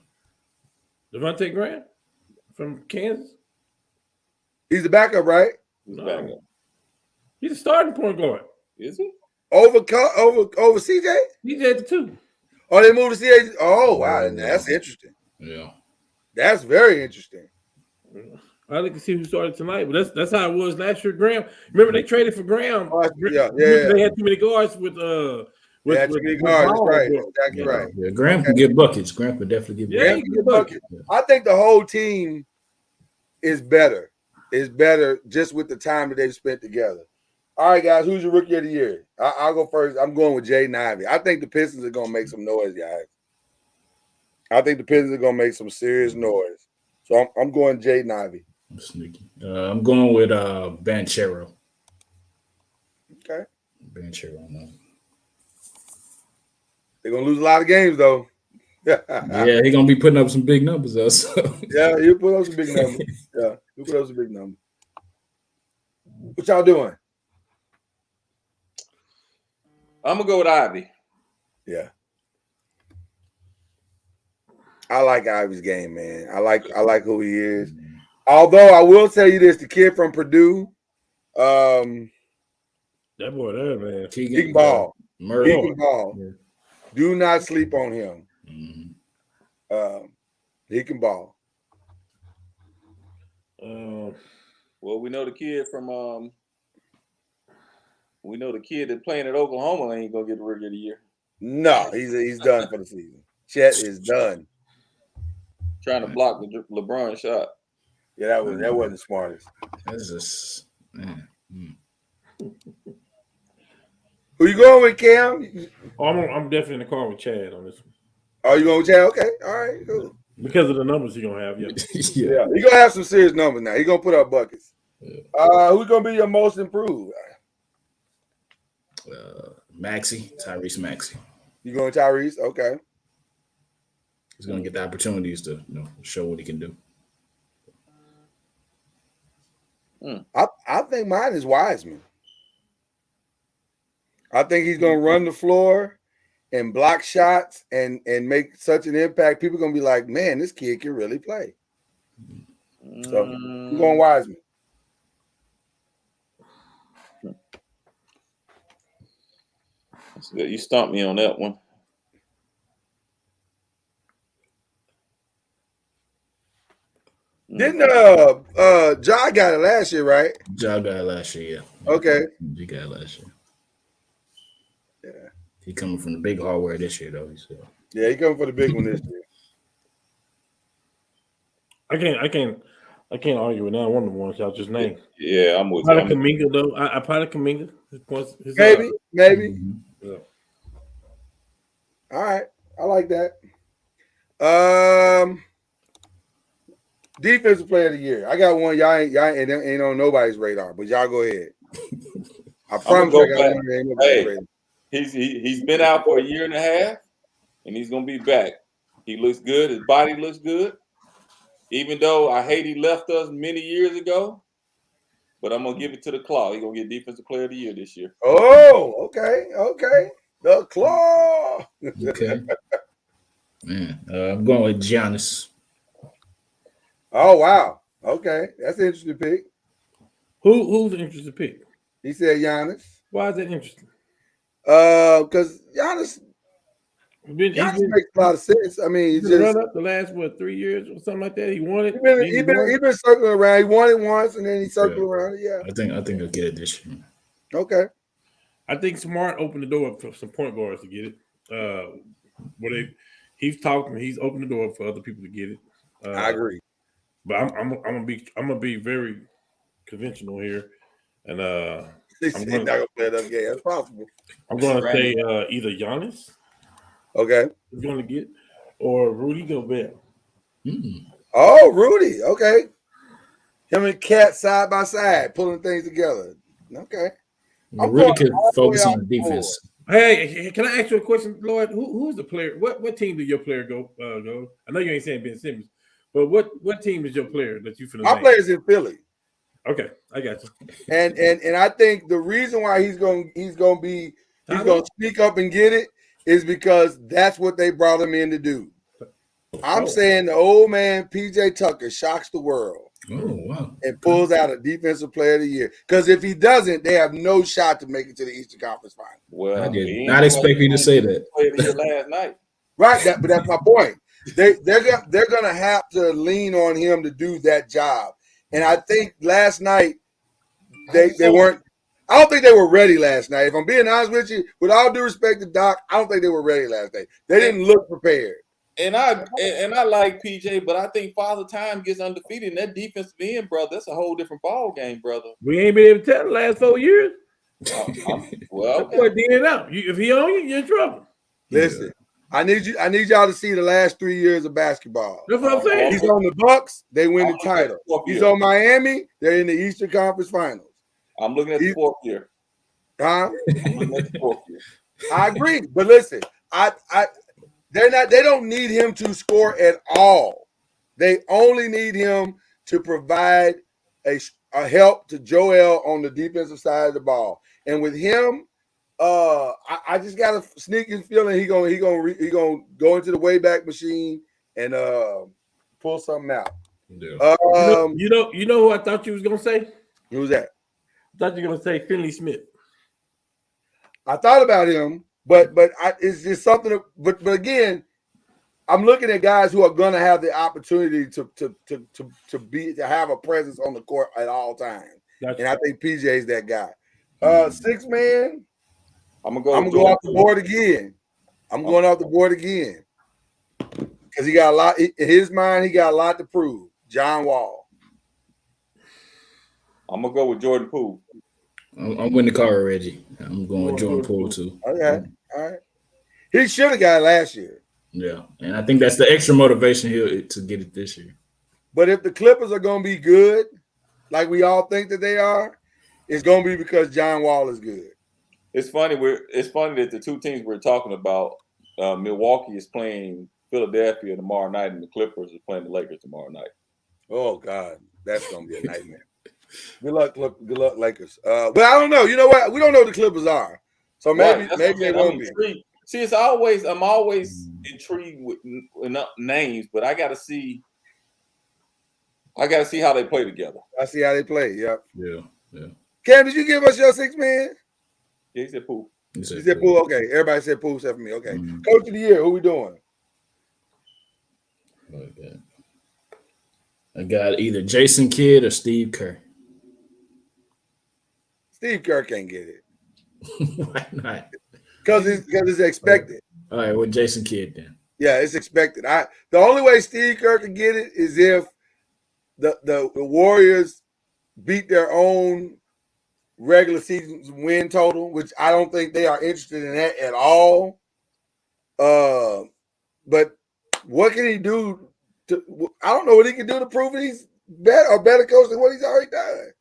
Devontae Graham from Kansas. he's the backup, right? Who's No. back up? He's a starting point guard. Is he? Over CJ? He's at the 2. Oh, they moved to CJ? Oh, wow. That's interesting. Yeah. That's very interesting. I like to see who started tonight, but that's how it was last year. Graham, remember they traded for Graham. Yeah. They had too many guards with They had too many guards. That's Ball. right. Exactly Yeah. right. Yeah, Graham can get buckets. Graham could definitely get Yeah, buckets. he can get buckets. I think the whole team is better. Is better just with the time that they've spent together. All right, guys, who's your rookie of the year? I'll go first. I'm going with Jaden Ivey. I think the Pistons are going to make some noise, guys. I think the Pistons are going to make some serious noise. So I'm going Jaden Ivey. I'm sneaky. I'm going with Banchero. Okay. Banchero. No. They're going to lose a lot of games, though. Yeah, he's gonna be putting up some big numbers though. So. Yeah, you put up some big numbers. Yeah, you put up some big numbers. What y'all doing? I'm gonna go with Ivy. Yeah. I like Ivy's game, man. I like who he is. Although I will tell you this, the kid from Purdue, That boy there, man. he can ball. Murray. He can ball. Yeah. Do not sleep on him. Mhm. He can ball. Well, we know the kid from we know the kid that playing at Oklahoma ain't gonna get the rookie of the year. No, he's done for the season. Chet is done. Trying to block the LeBron shot. Yeah, that wasn't the smartest. That's just man. Who you going with, Cam? Oh, I'm definitely in the car with Chad on this one Oh, you going with Chad? Okay, all right, cool. because of the numbers he's gonna have. Yeah. Yeah, he's gonna have some serious numbers now. He's gonna put up buckets. Who's gonna be your most improved? Tyrese Maxey. You going Tyrese? Okay. He's gonna get the opportunities to show what he can do. I think mine is Wiseman. I think he's gonna run the floor and block shots and make such an impact. People are gonna be like, man, this kid can really play. So I'm going Wiseman. That's good. You stumped me on that one. Didn't Ja got it last year, right? Ja got it last year, yeah. Okay. He got it last year. Yeah. He coming from the big hardware this year though. He said. Yeah, he coming for the big one this year. I can't argue with that one of the ones y'all just named. Yeah, I'm with Probably you. Kuminga though. I probably Kuminga. Maybe. Yeah. All right. I like that. Defensive player of the year. I got one. Y'all ain't on nobody's radar, but y'all go ahead. I promise go I got back. one that ain't nobody's radar. He's been out for a year and a half, and he's gonna be back. He looks good. His body looks good. Even though I hate he left us many years ago, but I'm gonna give it to the Claw. He's gonna get Defensive Player of the Year this year. Oh, okay. The Claw. Okay. Man, I'm going with Giannis. Oh, wow. Okay. That's an interesting pick. Who's the interesting pick? He said Giannis. Why is that interesting? Because Giannis He's been makes a lot of sense. I mean, he's run just up the last 3 years or something like that. He won it. he been circling around. He won it once, and then he circled around it. Yeah. I think he'll get it this year. Okay. I think Smart opened the door up for some point guards to get it. He's talking. He's opened the door for other people to get it. I agree. But I'm gonna be very conventional here, and He's not gonna play that game. That's possible. I'm gonna say either Giannis Okay. is gonna get or Rudy Gobert. Oh, Rudy. Okay. Him and Cat side by side, pulling things together. Okay. Rudy could focus on the defense. Hey, can I ask you a question, Lloyd? Who's the player? What team did your player go? I know you ain't saying Ben Simmons, but what team is your player that you finna My name? player's in Philly. Okay, I got you. And I think the reason why he's gonna speak up and get it is because that's what they brought him in to do. I'm saying the old man PJ Tucker shocks the world. Oh wow! And pulls out a defensive player of the year. Because if he doesn't, they have no shot to make it to the Eastern Conference Final. Well, I did not expect you to say that. Last night. Right, but that's my point. They're gonna have to lean on him to do that job. And I think last night they weren't. I don't think they were ready last night. If I'm being honest with you, with all due respect to Doc, I don't think they were ready last night. They didn't look prepared. And I like PJ, but I think Father Time gets undefeated, and that defensive end, brother, that's a whole different ball game, brother. We ain't been able to tell the last 4 years. Well, okay. It out. If he on you, you're in trouble. Listen, I need y'all to see the last 3 years of basketball. That's what I'm saying. He's on the Bucks, they win the title. He's on Miami, they're in the Eastern Conference Finals. I'm looking at the fourth year. Huh? I'm looking at the fourth year. I agree, but listen, they don't need him to score at all. They only need him to provide a help to Joel on the defensive side of the ball. And with him, I just got a sneaking feeling he gonna go into the Wayback Machine and pull something out. Yeah. You know who I thought you was gonna say? Who's that? I thought you were gonna say Finley Smith. I thought about him. But it's just something. But again, I'm looking at guys who are going to have the opportunity to have a presence on the court at all times, and I think PJ is that guy. 6 man. I'm gonna go off the board again. I'm going off the board again because he got a lot in his mind. He got a lot to prove. John Wall. I'm gonna go with Jordan Poole. I'm winning the car, Reggie. I'm going with Jordan Poole too. Okay, all right. He should have got it last year. Yeah, and I think that's the extra motivation here to get it this year. But if the Clippers are going to be good, like we all think that they are, it's going to be because John Wall is good. It's funny that the two teams we're talking about, Milwaukee is playing Philadelphia tomorrow night, and the Clippers are playing the Lakers tomorrow night. Oh God, that's going to be a nightmare. Good luck, Lakers. But I don't know. You know what? We don't know what the Clippers are, so maybe they won't be. See, I'm always intrigued with names, but I got to see how they play together. I see how they play. Yep. Yeah. Cam, did you give us your 6 man? Yeah, he said Poole. He said Poole. Okay, everybody said Poole except for me. Okay, Coach of the year. Who we doing? Okay. I got either Jason Kidd or Steve Kerr. Steve Kerr can't get it. Why not? Because it's expected. All right, well, Jason Kidd then. Yeah, it's expected. The only way Steve Kerr can get it is if the Warriors beat their own regular season win total, which I don't think they are interested in that at all. But what can he do? I don't know what he can do to prove that he's better coach than what he's already done.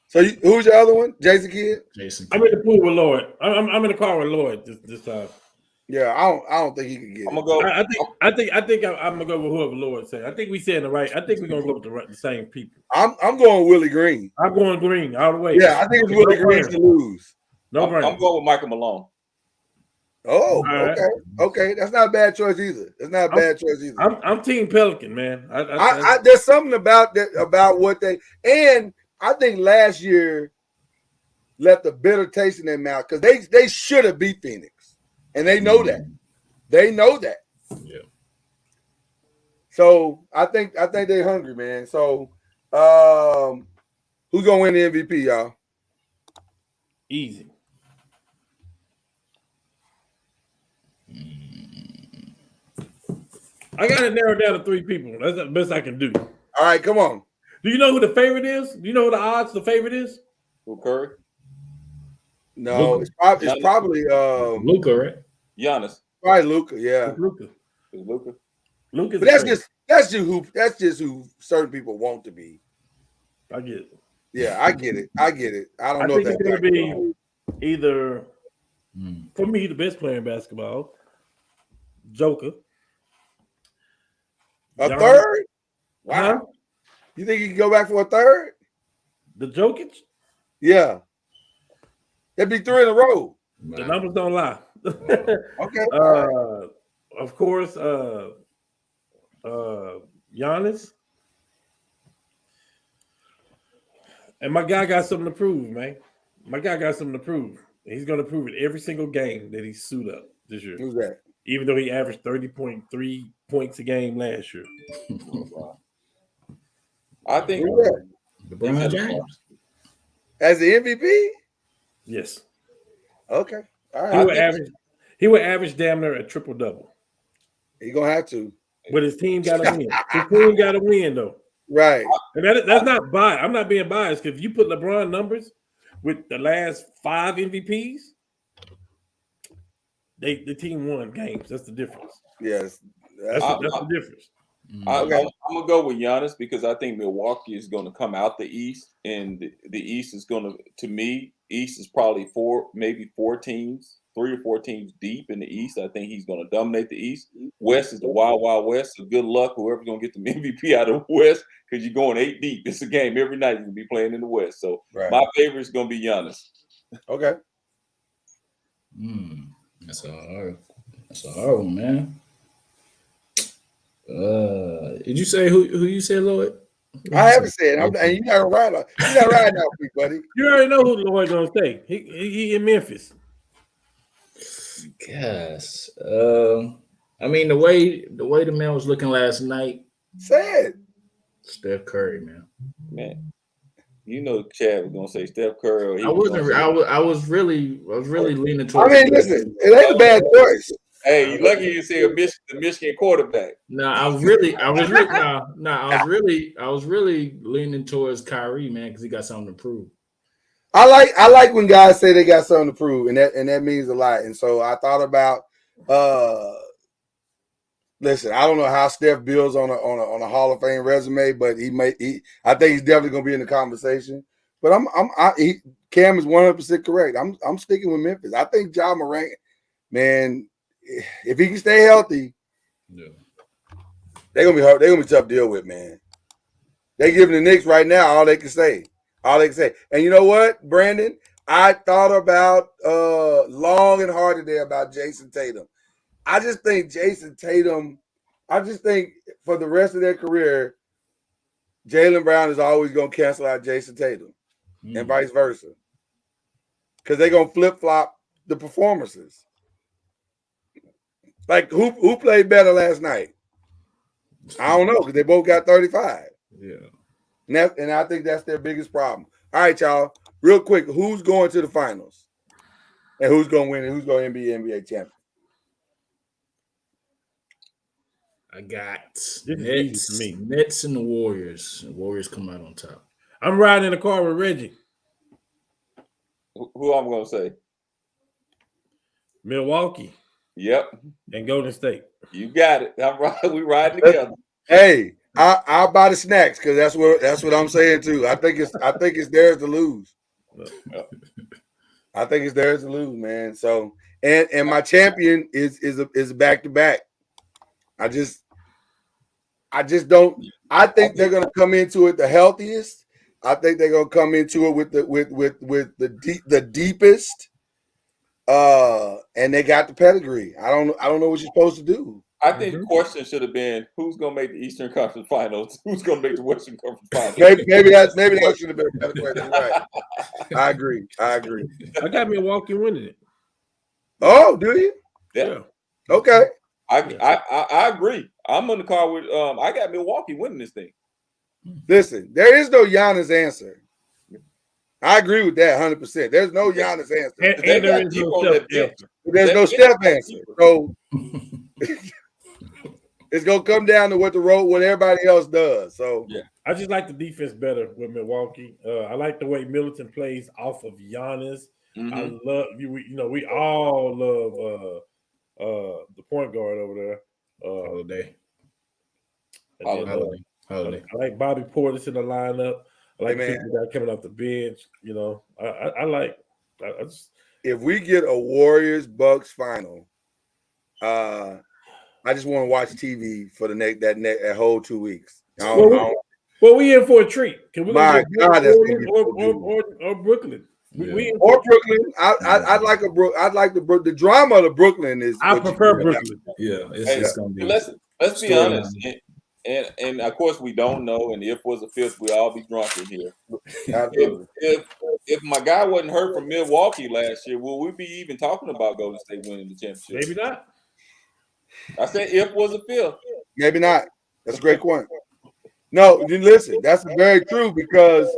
So who's your other one? Jason Kidd? Jason Kidd. I'm in the pool with Lloyd. I'm in the car with Lloyd this time. Yeah, I don't think he can get it. I'm gonna go. I think I'm gonna go with whoever Lloyd said. I think we said the right. I think we're gonna go with the same people. I'm going Willie Green. I'm going Green all the way. Yeah, I think it's Willie Green to lose. No brainer. I'm going with Michael Malone. Oh, right. Okay. That's not a bad choice either. I'm Team Pelican, man. There's something about that, about what they, and last year left a bitter taste in their mouth because they should have beat Phoenix, and they know that. They know that. Yeah. So I think they're hungry, man. So who's gonna win the MVP, y'all? Easy. I got it narrowed down to 3 people. That's the best I can do. All right, come on. Do you know who the favorite is? Do you know who the odds the favorite is? Who, Curry? No, it's probably Luka, right? Giannis. probably Luka. Yeah, Luka. Is Luka? Luka's but that's just who certain people want to be. I get it. Yeah, I get it. I don't I know think if it's that's going to be either, Mm. for me, the best player in basketball, Joker. a Giannis. third. Wow, Huh? you think he can go back for a third? The Jokic? Yeah, that'd be 3 in a row. The numbers don't lie. Okay. Of course, Giannis. And my guy got something to prove, man. My guy got something to prove. He's going to prove it every single game that he suit up this year, Who's that? even though he averaged 30.3 points a game last year. I think Who's that? LeBron James. As the MVP? Yes. Okay. All He right. would average damn near a triple-double. He's gonna have to. But his team got to win. His team got to win, though. Right. And that's not biased. I'm not being biased because if you put LeBron numbers with the last 5 MVPs, the team won games. That's the difference. Yes. That's the difference. I'm gonna go with Giannis because I think Milwaukee is going to come out the East, and the East is going to me, East is probably 4 teams, 3 or 4 teams deep in the East. I think he's going to dominate the East. West is the wild, wild West. So good luck, whoever's going to get the MVP out of the West, because you're going 8 deep. It's a game every night. You're going to be playing in the West. So my favorite is going to be Giannis. Okay. That's a hard one, man. Did you say who you said, Lloyd? I haven't said it. And you're not riding out with me, buddy. You already know who Lloyd going to stay. He in Memphis. Yes. I mean the way the man was looking last night. Say it. Steph Curry, man. Man, you know Chad was going to say Steph Curry. I was really leaning I towards. mean, listen, it ain't a bad choice. Hey, you lucky you say the Michigan quarterback. No, I was really leaning towards Kyrie, man, because he got something to prove. I like when guys say they got something to prove, and that means a lot. And so I thought about listen, I don't know how Steph builds on a Hall of Fame resume, but I think he's definitely gonna be in the conversation. But Cam is 100% correct. I'm sticking with Memphis. I think Ja Morant, man, if he can stay healthy, they're gonna be hard. They're gonna be tough to deal with, man. They giving the Knicks right now all they can say. And you know what, Brandon? I thought about long and hard today about Jason Tatum. I just think for the rest of their career, Jaylen Brown is always gonna cancel out Jason Tatum, and vice versa, because they're gonna flip flop the performances. Like who played better last night? I don't know, because they both got 35. Yeah. And I think that's their biggest problem. All right, y'all. Real quick, who's going to the finals? And who's going to win? And who's going to be NBA champion? I got Nets, for me. Nets and the Warriors. The Warriors come out on top. I'm riding in the car with Reggie. Who I'm going to say? Milwaukee. Yep. And Golden State. You got it. I'm right. We riding together. Hey, I'll buy the snacks because that's what I'm saying too. I think it's theirs to lose. I think it's theirs to lose, man. So and my champion is back to back. I just don't. I think they're gonna come into it the healthiest. I think they're gonna come into it with the deepest. And they got the pedigree. I don't know what you're supposed to do. I think the question should have been who's going to make the Eastern Conference Finals, who's going to make the Western Conference Finals. Maybe that should have been a better question. Right. I agree. I got Milwaukee winning it. Oh, do you? Yeah. Okay. I agree. I'm on the car with I got Milwaukee winning this thing. Listen, there is no Giannis answer. I agree with that 100%. There's no Giannis answer. And They there got is deep no on Steph that bench. answer. There's no Steph answer. So it's gonna come down to what everybody else does. So Yeah. I just like the defense better with Milwaukee. I like the way Middleton plays off of Giannis. Mhm. I love we all love the point guard over there. Holiday. And then, Holiday. I like Bobby Portis in the lineup. I like Hey, man. people that coming off the bench. I just if we get a Warriors Bucks final, I just want to watch TV for that whole 2 weeks. Well, we in for a treat. Can we My go God, that's Warriors gonna be or Brooklyn? We in or Brooklyn. I'd like the drama of the Brooklyn is. I what you prefer do. Brooklyn. Yeah, Hey, it's gonna be. let's be storyline. honest. And of course we don't know, and if was a fifth, we all be drunk in here. Absolutely. If my guy wasn't hurt from Milwaukee last year, will we be even talking about Golden State winning the championship? Maybe not. I said if was a fifth. Maybe not. That's a great point. No, listen, that's very true because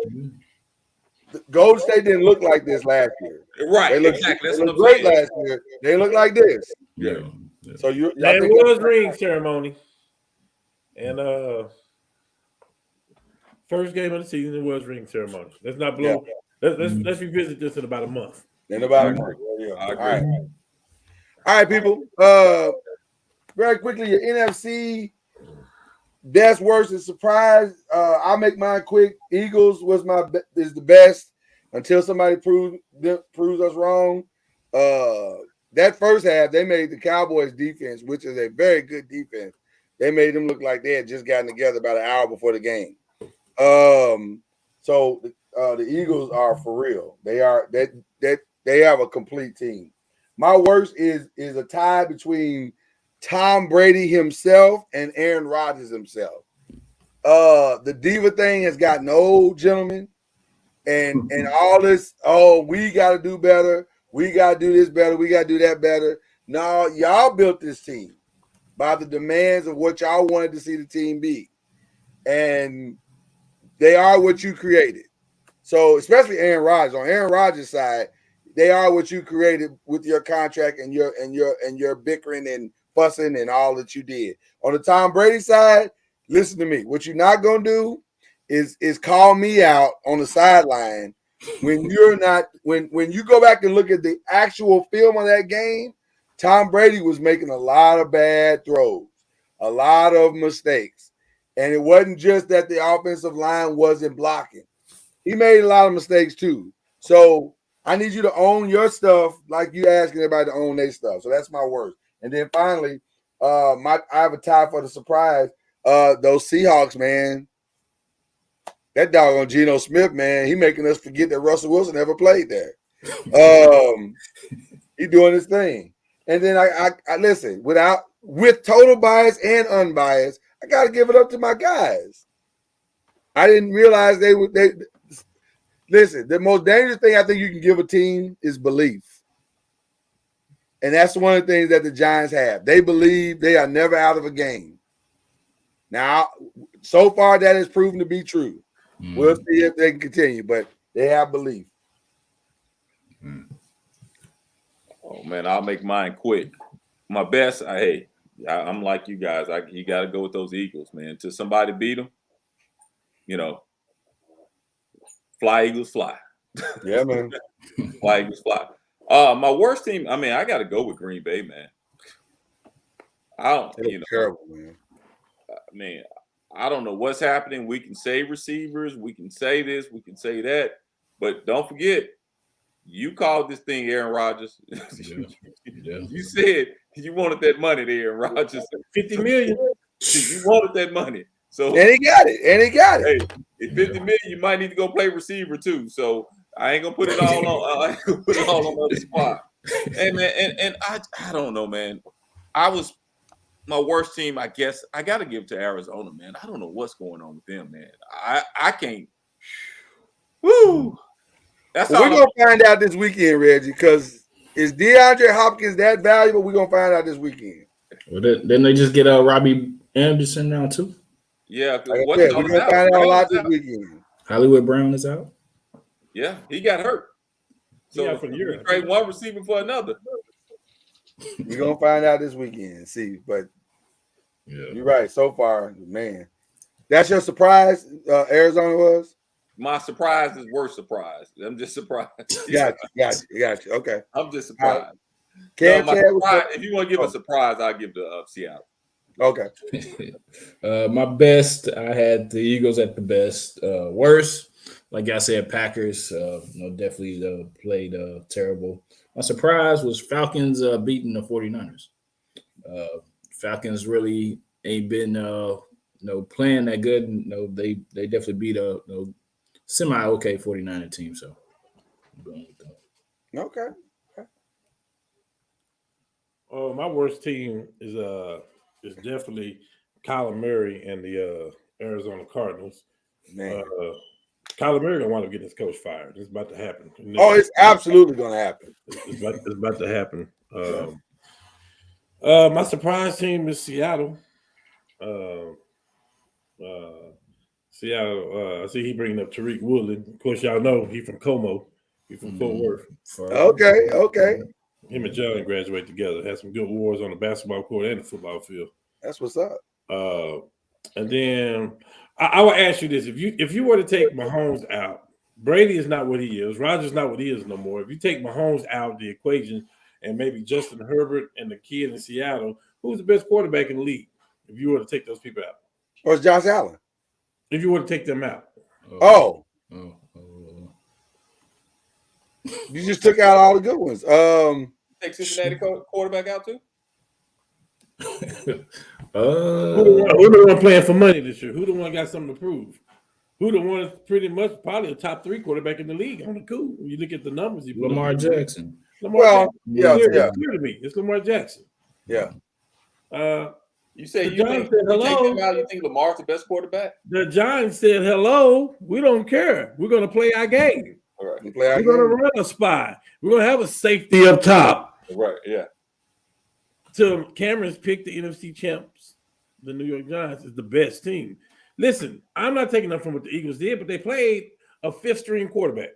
Golden State didn't look like this last year. Right, They looked, exactly. they That's what looked I'm great saying. last year. They look like this. Yeah. So I It think was ring ceremony. And first game of the season, it was ring ceremony. Let's not blow. Let's revisit this in about a month. in about a month. I All agree. right. All right, people. Very quickly, your NFC best, worst, and surprise. I'll make mine quick. Eagles is the best until somebody proves us wrong. That first half, they made the Cowboys defense, which is a very good defense. They made them look like they had just gotten together about an hour before the game. So the Eagles are for real. They have a complete team. My worst is a tie between Tom Brady himself and Aaron Rodgers himself. The diva thing has gotten old, gentlemen, and all this. Oh, we got to do better. We got to do this better. We got to do that better. No, y'all built this team by the demands of what y'all wanted to see the team be, and they are what you created. So, especially Aaron Rodgers. On Aaron Rodgers' side, they are what you created with your contract and your bickering and fussing and all that you did. On the Tom Brady side, listen to me. What you're not gonna do is call me out on the sideline when you're not when you go back and look at the actual film of that game. Tom Brady was making a lot of bad throws, a lot of mistakes, and it wasn't just that the offensive line wasn't blocking. He made a lot of mistakes too. So I need you to own your stuff like you asking everybody to own their stuff. So that's my worst. And then finally, I have a tie for the surprise. Those Seahawks, man. That doggone Geno Smith, man, he making us forget that Russell Wilson ever played there. He doing his thing. And then I listen, with total bias and unbiased, I gotta give it up to my guys. I didn't realize they listen, the most dangerous thing I think you can give a team is belief. And that's one of the things that the Giants have. They believe they are never out of a game. Now, so far that has proven to be true. We'll see if they can continue, but they have belief. Oh man, I'll make mine quick. My best, I'm like you guys. You got to go with those Eagles, man. Until somebody beat them, fly Eagles, fly. Yeah, man. Fly Eagles, fly. My worst team. I mean, I got to go with Green Bay, man. Terrible, man. I mean, I don't know what's happening. We can say receivers, we can say this, we can say that, but don't forget, you called this thing Aaron Rodgers. You said you wanted that money to Aaron Rodgers. $50 million. You wanted that money. So And he got it. Hey, at $50 million, you might need to go play receiver too. So I ain't gonna put it all on. I ain't gonna put it all on the squad. Hey man, and I don't know, man. my worst team, I guess I got to give it to Arizona, man. I don't know what's going on with them, man. I can't. Woo! That's Well, all. we're gonna find out this weekend, Reggie, because is DeAndre Hopkins that valuable? We're gonna find out this weekend. Well, didn't they just get Robbie Anderson now too? Yeah, Like I what's said, we're gonna find out a lot this out. weekend. Hollywood Brown is out. Yeah, he got hurt. So Yeah, for the year. trade one receiver for another. We're gonna find out this weekend. See, but Yeah. you're right. So far, man, that's your surprise. Arizona was. My surprise is worst surprise. I'm just surprised. Got you. Okay. I'm just surprised. Cam No, my Chad was- surprise, if you want to give a surprise, I'll give the Seattle. Okay. My best, I had the Eagles at the best. Worst, like I said, Packers. Definitely played terrible. My surprise was Falcons beating the 49ers. Falcons really ain't been playing that good. No, they definitely beat a semi okay 49er team. So I'm going with that. Okay. My worst team is definitely Kyler Murray and the Arizona Cardinals. Man. Kyler Murray gonna wind up getting his coach fired. It's about to happen. Oh, it's absolutely gonna happen. It's about to happen. My surprise team is Seattle. Seattle. I see he bringing up Tariq Woolen. Of course, y'all know he from Como. He from Fort Worth. Okay. Him and Jalen graduate together. Had some good wars on the basketball court and the football field. That's what's up. And then I will ask you this: if you were to take Mahomes out, Brady is not what he is. Rodgers not what he is no more. If you take Mahomes out of the equation and maybe Justin Herbert and the kid in Seattle, who's the best quarterback in the league? If you were to take those people out, Or it's Josh Allen. if you were to take them out, Oh. You just took out all the good ones. Take Cincinnati quarterback out too? who the one playing for money this year? Who the one got something to prove? Who the one is pretty much probably a top 3 quarterback in the league on the cool? When you look at the numbers, he put Lamar up. Jackson. Lamar Jackson. yeah. It's clear to me. It's Lamar Jackson. Yeah. You say The you Giants think said you take hello. him out, you think Lamar's the best quarterback? The Giants said, "Hello, we don't care. We're going to play our game. All right. You play our We're going to game. run a spy. We're going to have a safety up top." Right, yeah. So Cameron's picked the NFC champs. The New York Giants is the best team. Listen, I'm not taking them from what the Eagles did, but they played a 5th-string quarterback.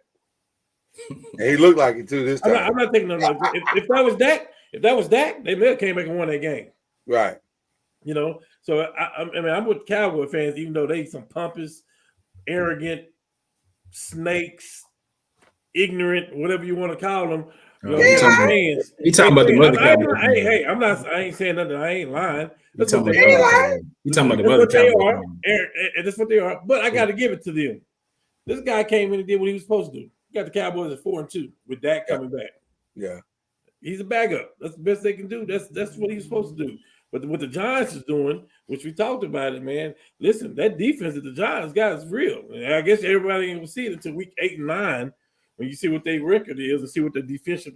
And he looked like it too this time. I'm not taking them. If that was Dak, they may have came back and won that game. Right. You know, so I mean, I'm with Cowboy fans, even though they some pompous, arrogant snakes, ignorant, whatever you want to call them. You know, He talking about the mother Cowboys. I ain't saying nothing. I ain't lying. He That's talking what about they the are. mother Cowboys. He talking about the That's mother what they Cowboys. are. And that's what they are. But I got to give it to them. This guy came in and did what he was supposed to do. He got the Cowboys at 4-2 with Dak coming back. Yeah. He's a backup. That's the best they can do. That's what he's supposed to do. But what the Giants is doing, which we talked about it, man. Listen, that defense that the Giants got is real. And I guess everybody ain't gonna see it until week 8 and 9 when you see what their record is and see what the defensive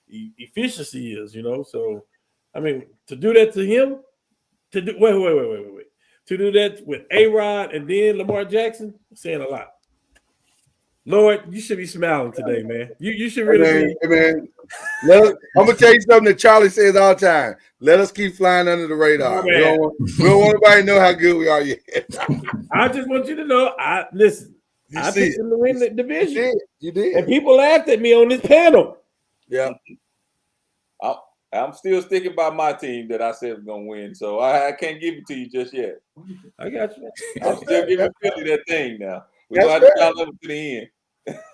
efficiency is. You know, so I mean, to do that to him, to do wait. To do that with A-Rod and then Lamar Jackson, saying a lot. Lord, you should be smiling today, man. You should really be. Hey, man. I'm gonna tell you something that Charlie says all the time. Let us keep flying under the radar. Oh, We don't want anybody to know how good we are yet. I just want you to know. Listen. I picked them to win the division. You did. And people laughed at me on this panel. Yeah. I'm still sticking by my team that I said was gonna win, so I can't give it to you just yet. I got you. I'm still giving Philly that thing now. We That's got to fair. count them to the end.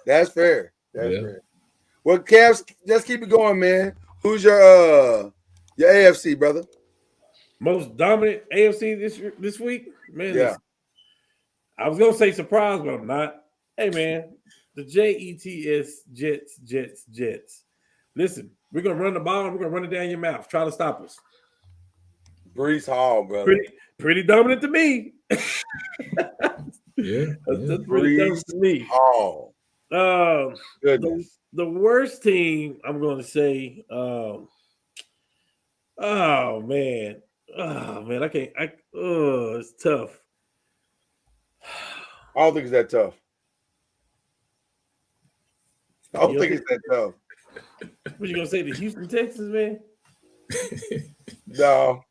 That's fair. That's Yeah. fair. Well, Cavs, just keep it going, man. Who's your AFC, brother? Most dominant AFC this week, man. Yeah. Listen, I was gonna say surprise, but I'm not. Hey, man, the Jets, Jets. Listen, we're gonna run the ball and we're gonna run it down your mouth. Try to stop us. Brees Hall, brother. Pretty dominant to me. Yeah. That's pretty dominant to me. Hall. Goodness. The worst team, I'm going to say, oh man, Oh man, I can't. It's tough. I don't think it's that tough. I don't think it's that tough. What you gonna say to Houston, Texas, man? No,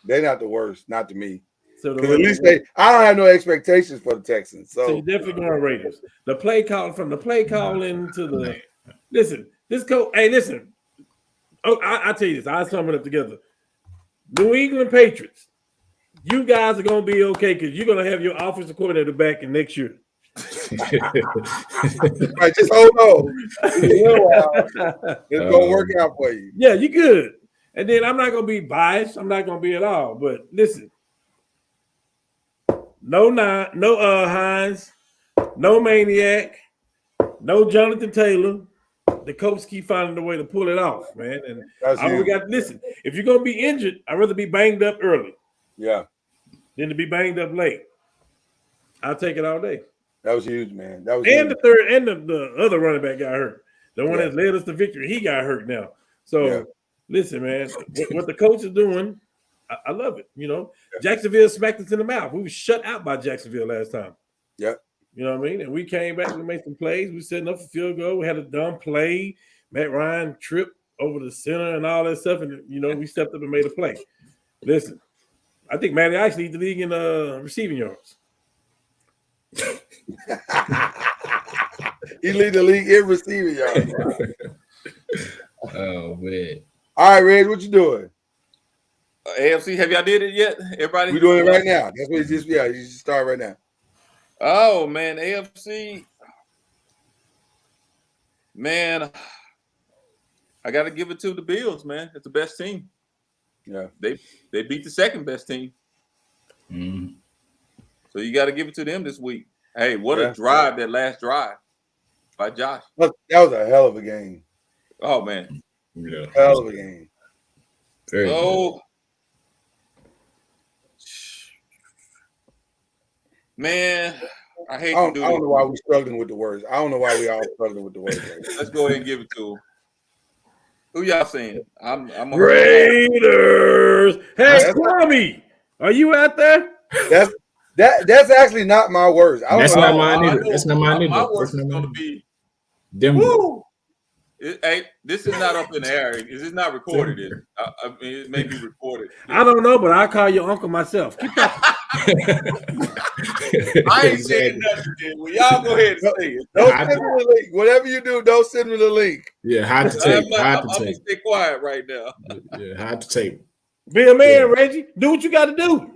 they're not the worst. Not to me. So Because at least I don't have no expectations for the Texans. So So you're definitely going Raiders. The play calling to the listen. This coach. Hey, listen. Oh, I tell you this. I sum it up together. New England Patriots. You guys are gonna be okay because you're gonna have your offensive coordinator back in next year. right, just hold on. It's gonna work out for you. Yeah, you good. And then I'm not gonna be biased. I'm not gonna be at all. But listen, no Hines, no Maniac, no Jonathan Taylor. The Colts keep finding a way to pull it off, man. And we got listen. If you're gonna be injured, I'd rather be banged up early, than to be banged up late. I'll take it all day. That was huge, man. That was and huge. the third and the other running back got hurt. The one that led us to victory, he got hurt now. So listen, man, what the coach is doing, I love it. You know, Jacksonville smacked us in the mouth. We were shut out by Jacksonville last time. Yeah. You know what I mean? And we came back, we made some plays. We setting up a field goal. We had a dumb play. Matt Ryan tripped over the center and all that stuff. And, you know, we stepped up and made a play. Listen, I think Matty Ice leads the league in receiving yards. He lead the league in receiving yards. Oh, man. All right, Reg, what you doing? AFC, have y'all did it yet? Everybody? We doing it right now. That's what you just start right now. Oh, man, AFC. Man, I got to give it to the Bills, man. It's the best team. Yeah. They beat the second best team. Mm. So you got to give it to them this week. Hey, what a drive, that last drive by Josh. That was a hell of a game. Oh, man. Yeah. Hell of a game. Very Oh. Man, I hate to do it. I don't know why we're struggling with the words. I don't know why we all struggling with the words. Let's go ahead and give it to them. Who y'all saying? I'm Raiders. Hey, Kwame, are you out there? That's actually not my words. That's not mine either. That's not mine either. My words is going to be Denver. woo. Hey, this is not up in the air. This is not recorded. I mean, it may be recorded. I don't know, but I'll call your uncle myself. Keep talking. I ain't saying nothing. Well, y'all go ahead and say it. Don't send me the link. Whatever you do, don't send me the link. Yeah, hard to take. I'm going to stay quiet right now. Yeah, hard to take. Be a man, Reggie. Do what you got to do.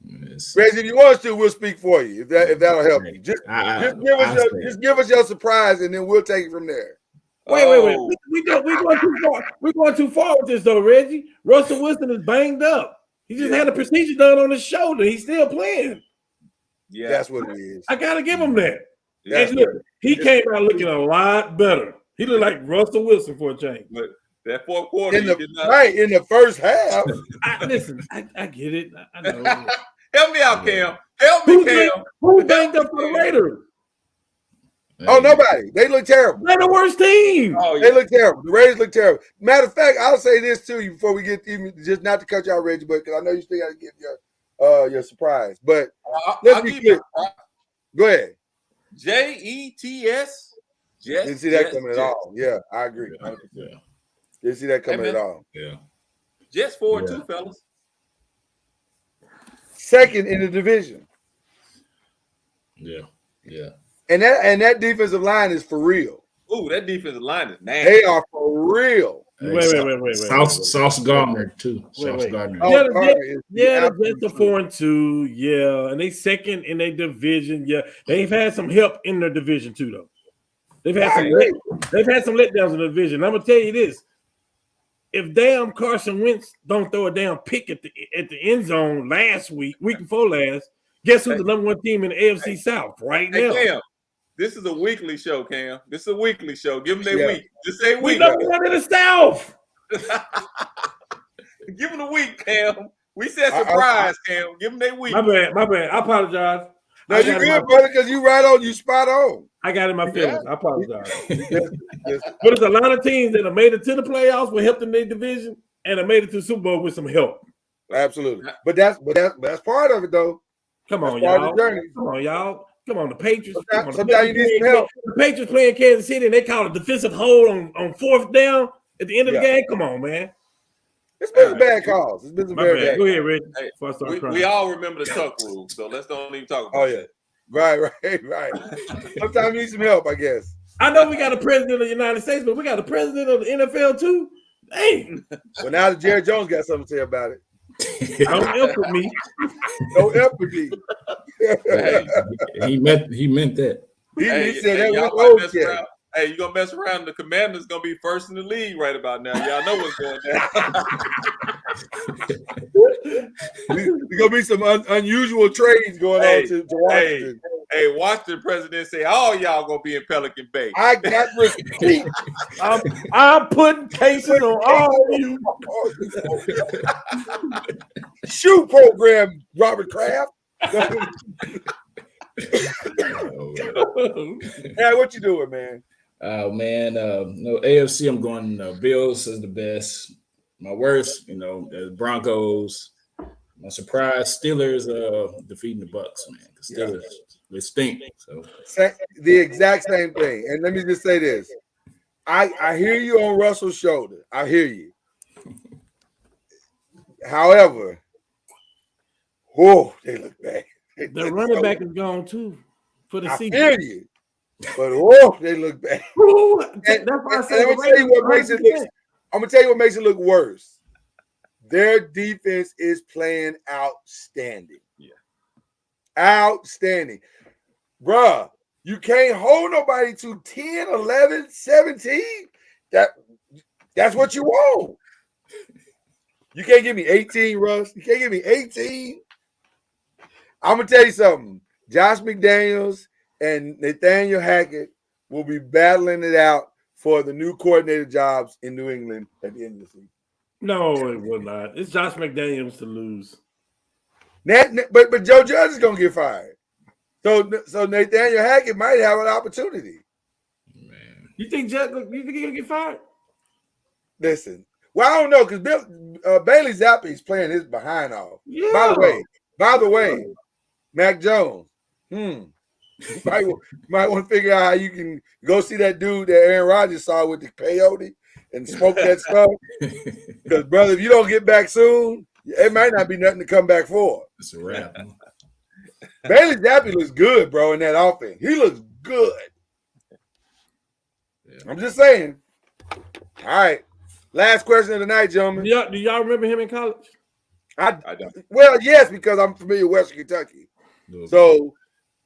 Yes. Reggie, if you want us to, we'll speak for you. If that'll help you. Just give us your surprise, and then we'll take it from there. Wait. We're going too far. We're going too far with this, though, Reggie. Russell Wilson is banged up. He just had a procedure done on his shoulder. He's still playing. Yeah, that's what it is. I gotta give him that. And look, he came out looking a lot better. He looked like Russell Wilson for a change. But that fourth quarter, in the first half. I get it. I know. Help me out, Cam. Help me, Cam. Who banged up for the Raiders? Oh, nobody. They look terrible. They're the worst team. Oh, yeah. They look terrible. The Raiders look terrible. Matter of fact, I'll say this to you before we get even, just not to cut you out, Reggie, but because I know you still got to give your surprise. But let's be clear. Go ahead. Jets. Didn't see that coming at all. Yeah, I agree. Yeah. Didn't see that coming at all. Yeah. Jets 4-2, fellas. Second in the division. Yeah. And that defensive line is for real. Ooh, that defensive line is nasty. They are for real. Wait. Sauce Gardner too. Sauce Gardner. The Jets are 4-2. Yeah, and they second in their division. Yeah, they've had some help in their division too, though. They've had some letdowns in the division. I'm gonna tell you this: if damn Carson Wentz don't throw a damn pick at the end zone week before last, guess who's the number one team in the AFC South right now? Cam, this is a weekly show, Cam. This is a weekly show. Give them their week. Just say week. We number one in the South. Give them the week, Cam. We said surprise, Cam. Give them their week. My bad. I apologize. No, you're good, brother, because you you spot on. I got in my feelings. I apologize. But it's a lot of teams that have made it to the playoffs, were helped in their division, and I made it to the Super Bowl with some help. Absolutely. But that's part of it though. Come on, That's part of y'all. the journey. Come on, y'all. Come on, the Patriots. Sometimes you need some help. The Patriots playing Kansas City, and they call a defensive hold on fourth down at the end of the game. Come on, man. It's been some bad calls. It's been some very bad. Go ahead, Rich. Hey, we all remember the tuck rule, so let's don't even talk about Oh it. yeah. Right. Sometimes you need some help, I guess. I know we got a president of the United States, but we got a president of the NFL too. Hey, Well, now that Jerry Jones got something to say about it. don't help with me. No empathy. Hey, He meant that. He said that y'all was might mess around. Hey, you gonna mess around? The Commanders gonna be first in the league right about now. Y'all know what's going down. There's gonna be some unusual trades going on to Washington. Hey, Washington president say all y'all gonna be in Pelican Bay. I got receipts. I'm putting cases on all of you. Shoe program, Robert Kraft. Hey, what you doing, man? Oh man, no AFC. I'm going Bills is the best. My worst, the Broncos. My surprise, Steelers defeating the Bucks. Man, the Steelers they stink. So The exact same thing. And let me just say this: I hear you on Russell's shoulder. I hear you. However, they look bad. The running back is gone too for the I season. hear you, but they look bad. That's why I said I'm gonna tell you what makes it look. I'm gonna tell you what makes it look worse. Their defense is playing outstanding. Yeah. Outstanding. Bruh, you can't hold nobody to 10, 11, 17. That's what you want. You can't give me 18, Russ. You can't give me 18. I'm gonna tell you something. Josh McDaniels and Nathaniel Hackett will be battling it out for the new coordinator jobs in New England at the end of the season. No, it will not. It's Josh McDaniels to lose. But Joe Judge is gonna get fired. So Nathaniel Hackett might have an opportunity. man, You think he's gonna get fired? Listen, well, I don't know because Bailey Zappi is playing his behind off. Yeah. By the way, Mac Jones. Might want to figure out how you can go see that dude that Aaron Rodgers saw with the peyote and smoke that stuff. Because, brother, if you don't get back soon, it might not be nothing to come back for. it's a wrap. Bailey Zappi looks good, bro, in that offense. He looks good. Yeah. I'm just saying. All right. Last question of the night, gentlemen. Do y'all remember him in college? I don't. Well, yes, because I'm familiar with Western Kentucky. So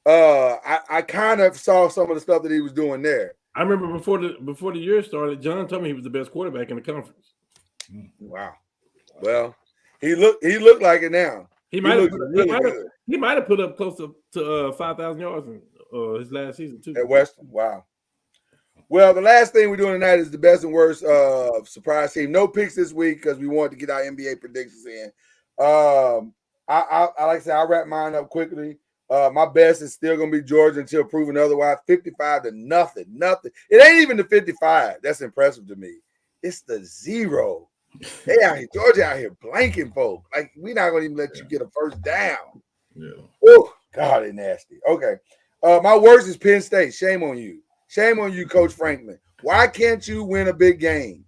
I kind of saw some of the stuff that he was doing there. I remember before the year started, John told me he was the best quarterback in the conference. Wow. Well, he looked like it now. He might Really have put up close to 5,000 yards in his last season too. at Western. Wow. Well, the last thing we're doing tonight is the best and worst surprise team. No picks this week because we wanted to get our NBA predictions in. I like I said, I'll wrap mine up quickly. My best is still gonna be Georgia until proven otherwise. 55-0. Nothing. It ain't even the 55. That's impressive to me. It's the 0. They out here, Georgia out here blanking folk. Like we're not gonna even let you get a first down. Yeah. Oh God, they nasty. Okay. My worst is Penn State. Shame on you. Shame on you, Coach Franklin. Why can't you win a big game?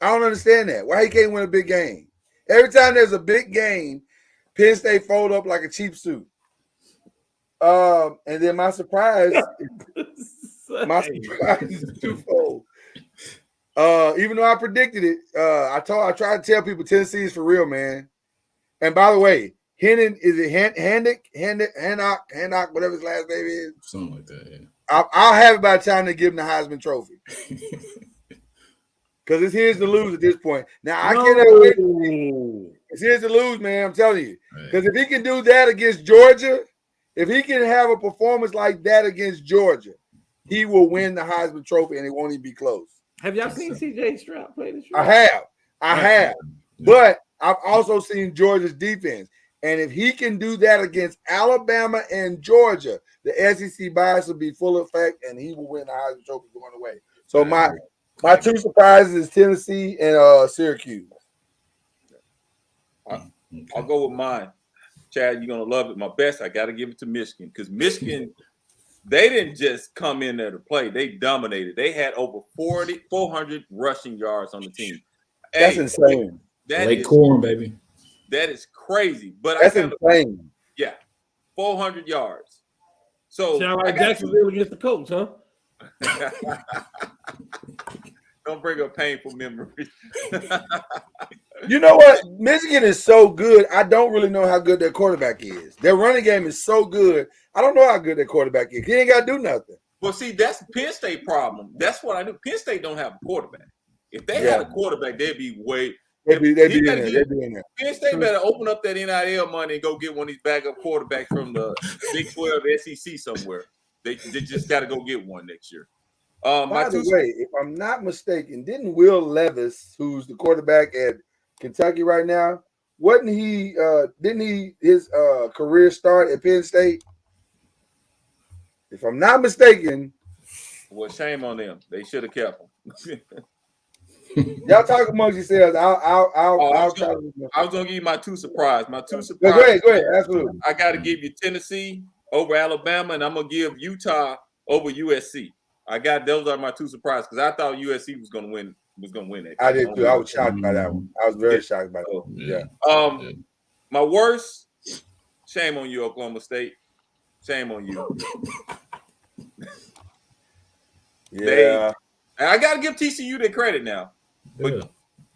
I don't understand that. Why he can't win a big game? Every time there's a big game, Penn State fold up like a cheap suit. And then my surprise is twofold. Even though I predicted it, I tried to tell people Tennessee is for real, man. And by the way, Hannock, whatever his last name is. Something like that, yeah. I'll have it by the time they give him the Heisman Trophy. Because it's his to lose at this point. Now, I cannot wait. It's his to lose, man. I'm telling you. Because if he can do that against Georgia, if he can have a performance like that against Georgia, he will win the Heisman Trophy and it won't even be close. Have y'all seen C.J. Stroud play this year? I have. But I've also seen Georgia's defense. And if he can do that against Alabama and Georgia, the SEC bias will be full effect and he will win the Heisman Trophy going away. So My two surprises is Tennessee and Syracuse. I'll go with mine. Chad, you're gonna love it. My best, I gotta give it to Michigan because Michigan, they didn't just come in there to play, they dominated. They had over 400 rushing yards on the team. That's insane. Lake Corn, baby. That is crazy. But That's insane. Yeah, 400 yards. So sound like Jacksonville against the Colts, huh? Don't bring up painful memories. You know what? Michigan is so good. I don't really know how good their quarterback is. Their running game is so good. I don't know how good their quarterback is. He ain't got to do nothing. Well, see, that's Penn State problem. That's what I knew. Penn State don't have a quarterback. If they had a quarterback, they'd be way. They'd be in there. Penn State better open up that NIL money and go get one of these backup quarterbacks from the Big 12 SEC somewhere. They just got to go get one next year. By the way, if I'm not mistaken, didn't Will Levis, who's the quarterback at Kentucky right now, didn't he his career start at Penn State? If I'm not mistaken. Well, shame on them. They should have kept him. Y'all talk amongst yourselves. I'll try to. I was gonna give you my two surprises. Go ahead. Absolutely. I got to give you Tennessee over Alabama, and I'm gonna give Utah over USC. Those are my two surprises because I thought USC was gonna win. That. I did too. I was shocked by that one. I was very shocked by that. Yeah. My worst. Shame on you, Oklahoma State. Shame on you. Yeah. I got to give TCU their credit now.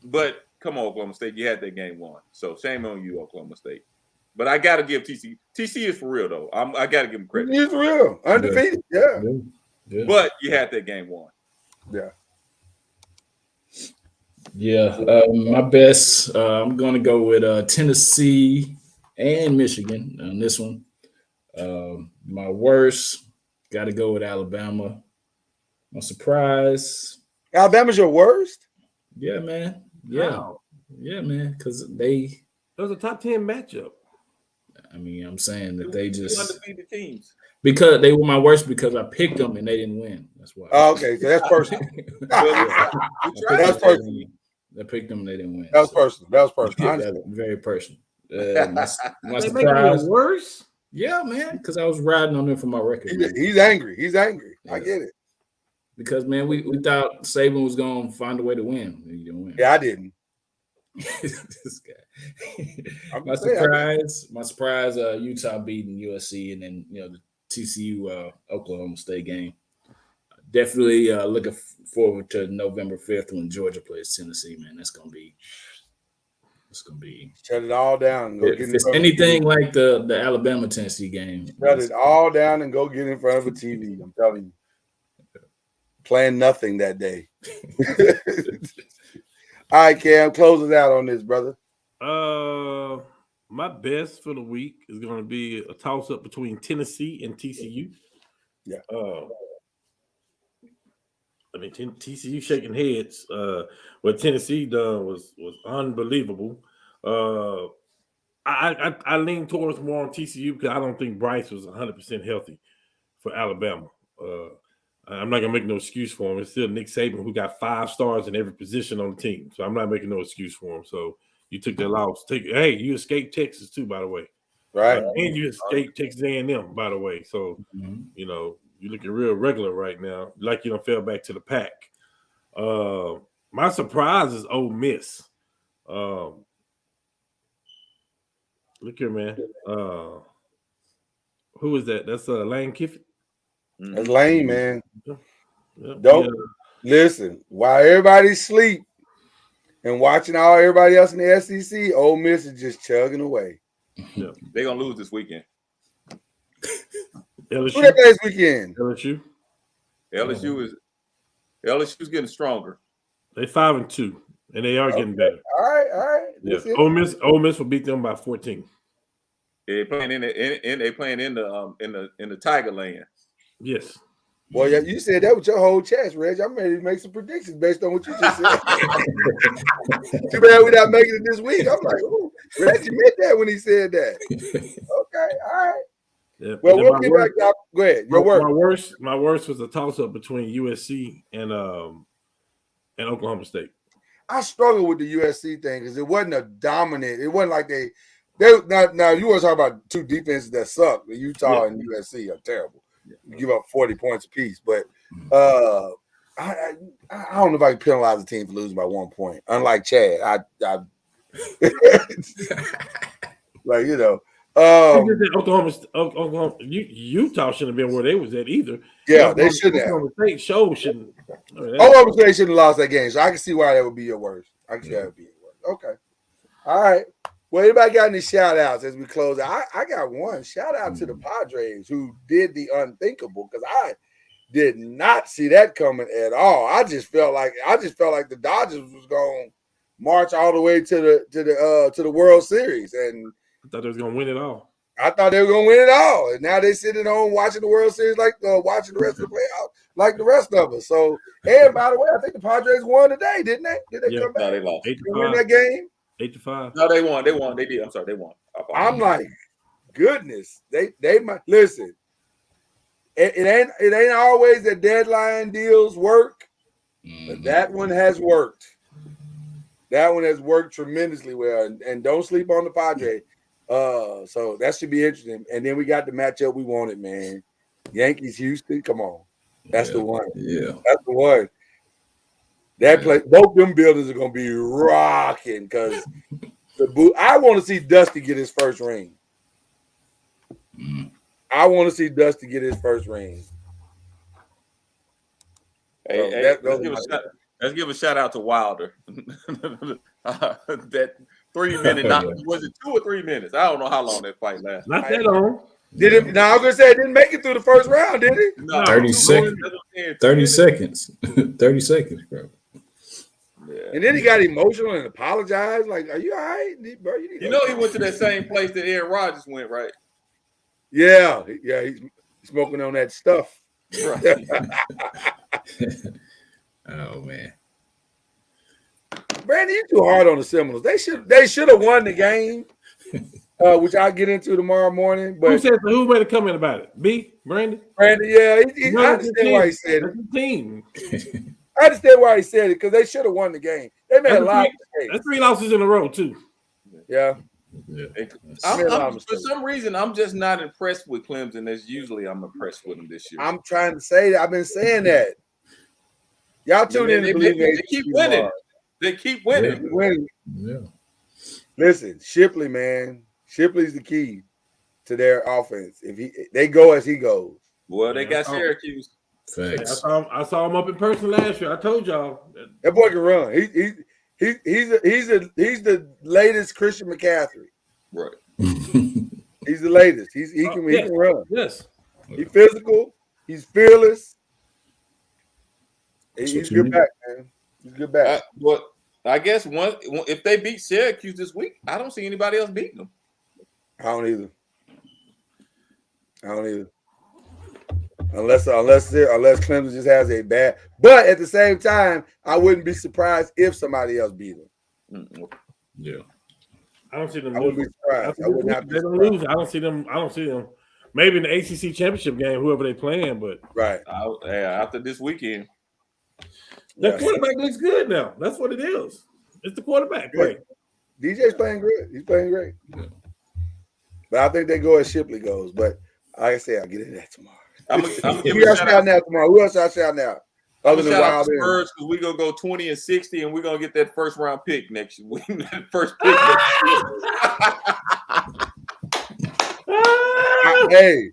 But come on, Oklahoma State. You had that game won. So shame on you, Oklahoma State. But I got to give TCU. TCU is for real, though. I got to give them credit. He's real. Undefeated. Yeah. But you had that game won. Yeah. Yeah. My best, I'm going to go with Tennessee and Michigan on this one. My worst, got to go with Alabama. My surprise. Alabama's your worst? Yeah, man. Yeah. Wow. Yeah, man. Because that was a top 10 matchup. I mean, I'm saying that they just undefeated teams. Because they were my worst because I picked them and they didn't win. That's why. Oh, okay, so that's personal. That's personal. I picked them and they didn't win. That was personal. Yeah, that's very personal. My surprise. Worse? Yeah, man. Because I was riding on them for my record. He's angry. Yeah. I get it. Because man, we thought Saban was gonna find a way to win. He didn't win. Yeah, I didn't. This guy. My surprise, Utah beating USC, and then the TCU Oklahoma State game. Definitely looking forward to November 5th when Georgia plays Tennessee. Man, it's gonna be. Shut it all down. If it's anything like the Alabama Tennessee game, shut it all down and go get in front of a TV. I'm telling you. Playing nothing that day. All right, Cam, close us out on this, brother. My best for the week is going to be a toss-up between Tennessee and TCU. Yeah. I mean, TCU shaking heads. What Tennessee done was unbelievable. I lean towards more on TCU because I don't think Bryce was 100% healthy for Alabama. I'm not gonna make no excuse for him. It's still Nick Saban who got 5 stars in every position on the team, so I'm not making no excuse for him. So you took that loss. Hey, you escaped Texas too, by the way. Right. And you escaped Texas A&M, by the way. So you're looking real regular right now, like you don't fell back to the pack. My surprise is Ole Miss. Look here, man. Who is that? That's Lane Kiffin. That's lame, man. Yeah. Don't listen. While everybody's asleep and watching everybody else in the SEC, Ole Miss is just chugging away. Yeah. They're gonna lose this weekend. LSU. Who that plays weekend? LSU's getting stronger. They 5-2, and they are getting better. All right. Yeah. Ole Miss will beat them by 14. They're playing in the Tiger Land. Yes. Well, yeah, you said that with your whole chest, Reg. I'm ready to make some predictions based on what you just said. Too bad we're not making it this week. I'm like, ooh, Reg, you meant that when he said that. Okay, all right. Yeah. Well, we'll get back. Go ahead. Your word. My worst was a toss-up between USC and and Oklahoma State. I struggle with the USC thing because it wasn't a dominant. It wasn't like they now you want to talk about two defenses that suck. The Utah and USC are terrible. You give up 40 points apiece, but I don't know if I can penalize a team for losing by 1 point. Unlike Chad, I like Oklahoma, Utah shouldn't have been where they was at either. Yeah, they shouldn't have. Oklahoma State show shouldn't. Oklahoma State shouldn't have lost that game, so I can see why that would be your worst. I can see that would be your worst. Okay, all right. Well, anybody got any shout outs as we close out? I got one shout out to the Padres who did the unthinkable because I did not see that coming at all. I just felt like the Dodgers was going to march all the way to the World Series, and I thought they was going to win it all. I thought they were going to win it all, and now they sitting home watching the World Series like watching the rest of the playoffs like the rest of us. So, and by the way, I think the Padres won today, didn't they? Did they come back? No, they lost. They win that game? 8-5. No, they won. They won. They did. I'm sorry, they won. I'm like, goodness, they might listen. It ain't always that deadline deals work, but that one has worked. That one has worked tremendously well, and don't sleep on the Padres. So that should be interesting. And then we got the matchup we wanted, man. Yankees, Houston, come on, that's the one. Yeah, that's the one. That play, both them buildings are gonna be rocking because I want to see Dusty get his first ring. I want to see Dusty get his first ring. Hey, let's give a shout out to Wilder. That 3 minute, was it 2 or 3 minutes? I don't know how long that fight lasted. Not that long. Did it? Now I was gonna say it didn't make it through the first round, did it? No, 30 seconds. 30 seconds. 30 seconds, bro. Yeah. And then he got emotional and apologized. Like, are you all right, bro? You know he went to that same place that Aaron Rodgers went, right? Yeah, he's smoking on that stuff. Right. Oh man, Brandon, you too hard on the Seminoles. They should have won the game, which I'll get into tomorrow morning. But who made a comment about it? B. Brandon, yeah, I understand why he said it. Team. I understand why he said it because they should have won the game. They made a lot of mistakes. That's 3 losses in a row too. Yeah. For some reason, I'm just not impressed with Clemson as usually I'm impressed with them this year. I'm trying to say that. I've been saying that. Y'all tune in to believe they keep winning. They keep winning. yeah. Listen, Shipley, man. Shipley's the key to their offense. They go as he goes. Well, they got Syracuse. Facts. I saw him up in person last year. I told y'all that boy can run. He's the latest Christian McCaffrey. Right. He's the latest. He can run. Yes. He's physical. He's fearless. He's good back, man. He's good back. Well, I guess if they beat Syracuse this week, I don't see anybody else beating them. I don't either. Unless Clemson just has a bad. But at the same time, I wouldn't be surprised if somebody else beat them. Yeah. I don't see them. I wouldn't be surprised. I would not be surprised. Lose. I don't see them. Maybe in the ACC championship game, whoever they playing, but right after this weekend, the quarterback looks good now. That's what it is. It's the quarterback play. DJ's playing good. He's playing great. Yeah. But I think they go as Shipley goes. But like I say, I'll get into that tomorrow. Who else out now tomorrow? Who else out now? Other than Wild Spurs, because we're gonna go 20-60, and we're gonna get that first round pick next week. First pick. Hey,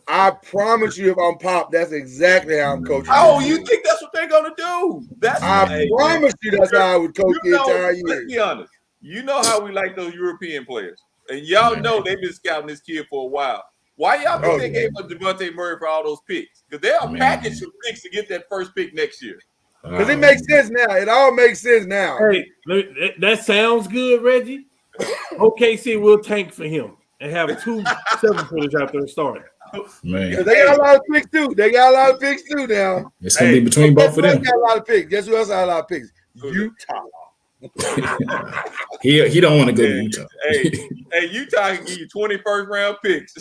I promise you, if I'm Pop, that's exactly how I'm coaching. Oh, you think that's what they're gonna do? I promise you, that's how I would coach the entire year. Let's be honest. You know how we like those European players, and y'all know they've been scouting this kid for a while. Why y'all think they gave up Devontae Murray for all those picks? Because they'll package some picks to get that first pick next year. Because it makes sense now. It all makes sense now. Hey, that sounds good, Reggie. OKC will tank for him and have 2 7-footers out there starting. Man, they got a lot of picks too. Now it's gonna be between both of them. Got a lot of picks. Guess who else got a lot of picks? Utah. he don't want to go to Utah. Hey, Utah can give you 21st round picks.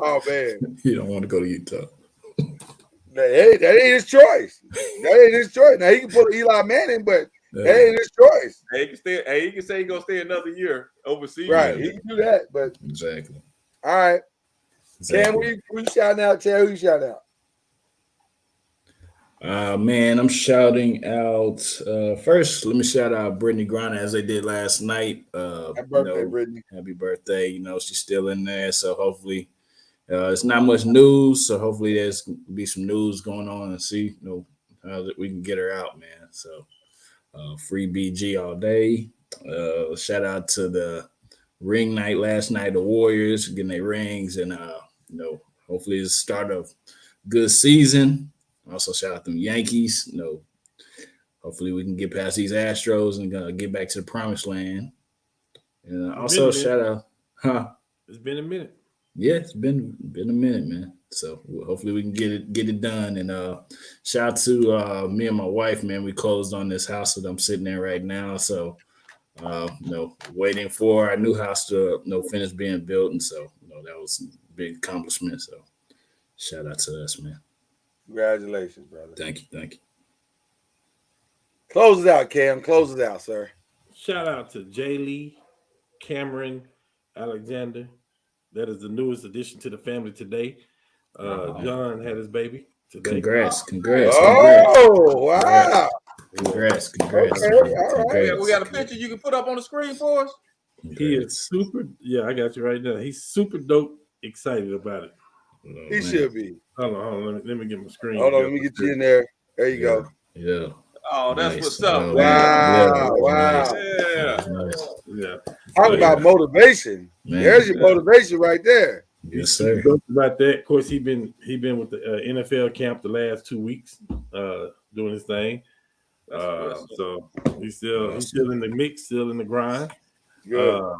Oh man, he don't want to go to Utah. that ain't his choice. That ain't his choice. Now he can pull Eli Manning, but that ain't his choice. Hey, he can say he's gonna stay another year overseas. Right, he can do that. But Exactly. all right, Exactly. Cam, who you shouting out? Tell who you shouting out. Man, I'm shouting out. First, let me shout out Brittany Griner as they did last night. Happy birthday, Brittany. Happy birthday. You know, she's still in there. So hopefully, it's not much news. So hopefully there's going to be some news going on and see, how that we can get her out, man. So free BG all day. Shout out to the ring night last night, the Warriors getting their rings. And, hopefully it's the start of good season. Also, shout out them Yankees. Hopefully we can get past these Astros and get back to the promised land. And also shout out, It's been a minute. Yeah, it's been a minute, man. So hopefully we can get it done. And shout out to me and my wife, man. We closed on this house that I'm sitting in right now. So waiting for our new house to finish being built, and so that was a big accomplishment. So shout out to us, man. Congratulations, brother. Thank you. Close it out, Cam. Close it out, sir. Shout out to Jay Lee, Cameron, Alexander. That is the newest addition to the family today. John had his baby today. Congrats. Oh, wow. Congrats. Okay, all right. We got a picture you can put up on the screen for us. He is super. Yeah, I got you right now. He's super dope excited about it. He should be. Hold on. Let me get my screen. Hold on, let me get you in there. There you go. Yeah. Oh, that's Nice. what's up. Oh, Wow. Nice. Yeah. Nice. Yeah. Talk about motivation. Man. There's your motivation right there. Yes, sir. Talked about that. Of course, he been with the NFL camp the last 2 weeks, doing his thing. So he's still in the mix, still in the grind. Good.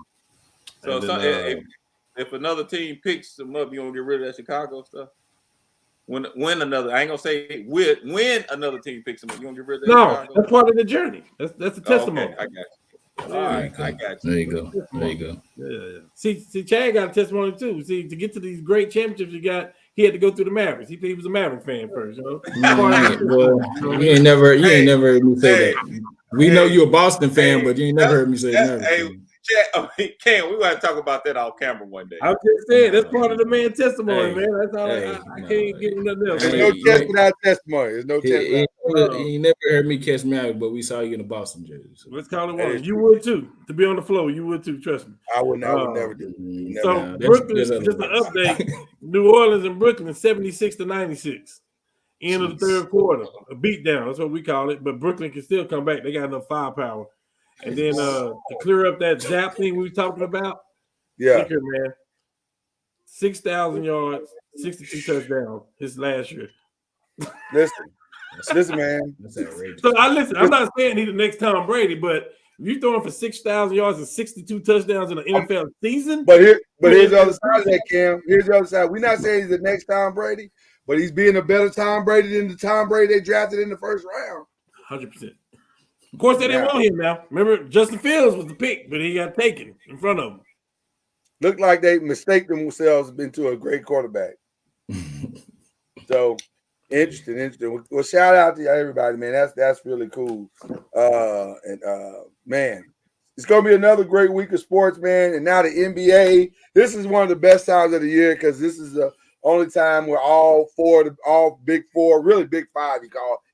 If another team picks him up, you gonna get rid of that Chicago stuff? When another, I ain't gonna say when another team picks him up, you gonna get rid of that No, Chicago? that's part of the journey. That's a testimony. Okay, I got you. All right, I got you. There you go. Yeah. See, Chad got a testimony too. See, to get to these great championships, he had to go through the Mavericks. He was a Maverick fan first, Well, you ain't never heard me say that. We know you're a Boston fan, but you ain't never heard me say that. Hey, Cam, we gotta talk about that off camera one day. I was just saying that's part of the man's testimony, Hey, man. That's all. I can't get nothing else. There's Hey, no test without testimony. There's no test. He never heard me catch Maverick, but we saw you in a Boston jersey. So. Let's call it one. You would too. To be on the floor, you would too. Trust me. I would never do. Never. So Brooklyn, just an update. New Orleans and Brooklyn, 76-96. End of the third quarter, a beatdown. That's what we call it. But Brooklyn can still come back. They got enough firepower. And then to clear up that Zap thing we were talking about, Yeah. look here, man. 6,000 yards, 62 touchdowns his last year. Listen, man. That's outrageous. So I'm not saying he's the next Tom Brady, but if you're throwing for 6,000 yards and 62 touchdowns in an NFL season, But here's the other side of that, Cam. Here's the other side. We're not saying he's the next Tom Brady, but he's being a better Tom Brady than the Tom Brady they drafted in the first round. 100%. Of course, they didn't want him now. Remember, Justin Fields was the pick, but he got taken in front of him. Looked like they mistaken themselves into a great quarterback. So interesting. Well, shout out to everybody, man. That's really cool. Man, it's gonna be another great week of sports, man. And now the NBA. This is one of the best times of the year because this is the only time where all big four, really big five,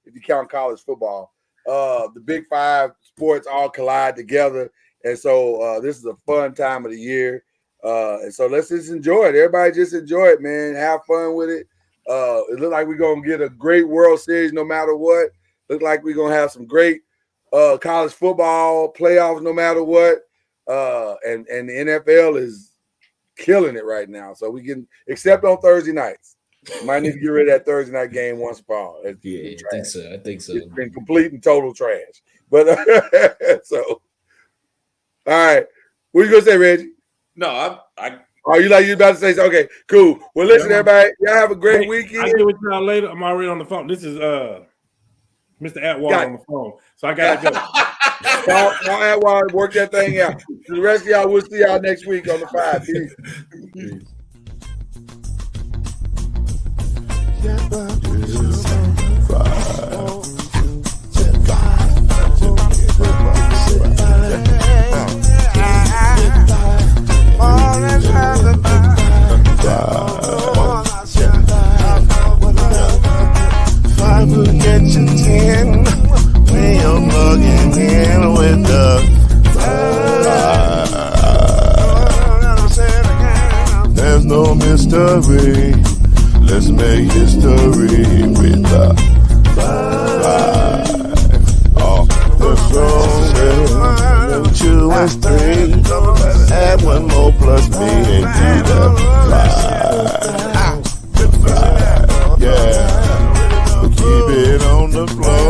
if you count college football. The big five sports all collide together. And so this is a fun time of the year. And so let's just enjoy it. Everybody just enjoy it, man. Have fun with it. It looks like we're going to get a great World Series no matter what. Look like we're going to have some great college football playoffs no matter what. And the NFL is killing it right now. So we can, except on Thursday nights. Might need to get rid of that Thursday night game once for all. Yeah, I think so. It's been complete and total trash. But so, all right. What you gonna say, Reggie? No, I Oh, you about to say something? Okay, cool. Well, listen, everybody. Y'all have a great weekend. I'll get with y'all later. I'm already on the phone. This is Mr. Atwater on the phone. So I got to go. Call Atwater, work that thing out. The rest of y'all, we'll see y'all next week on the 5. Peace. Yeah, the floor.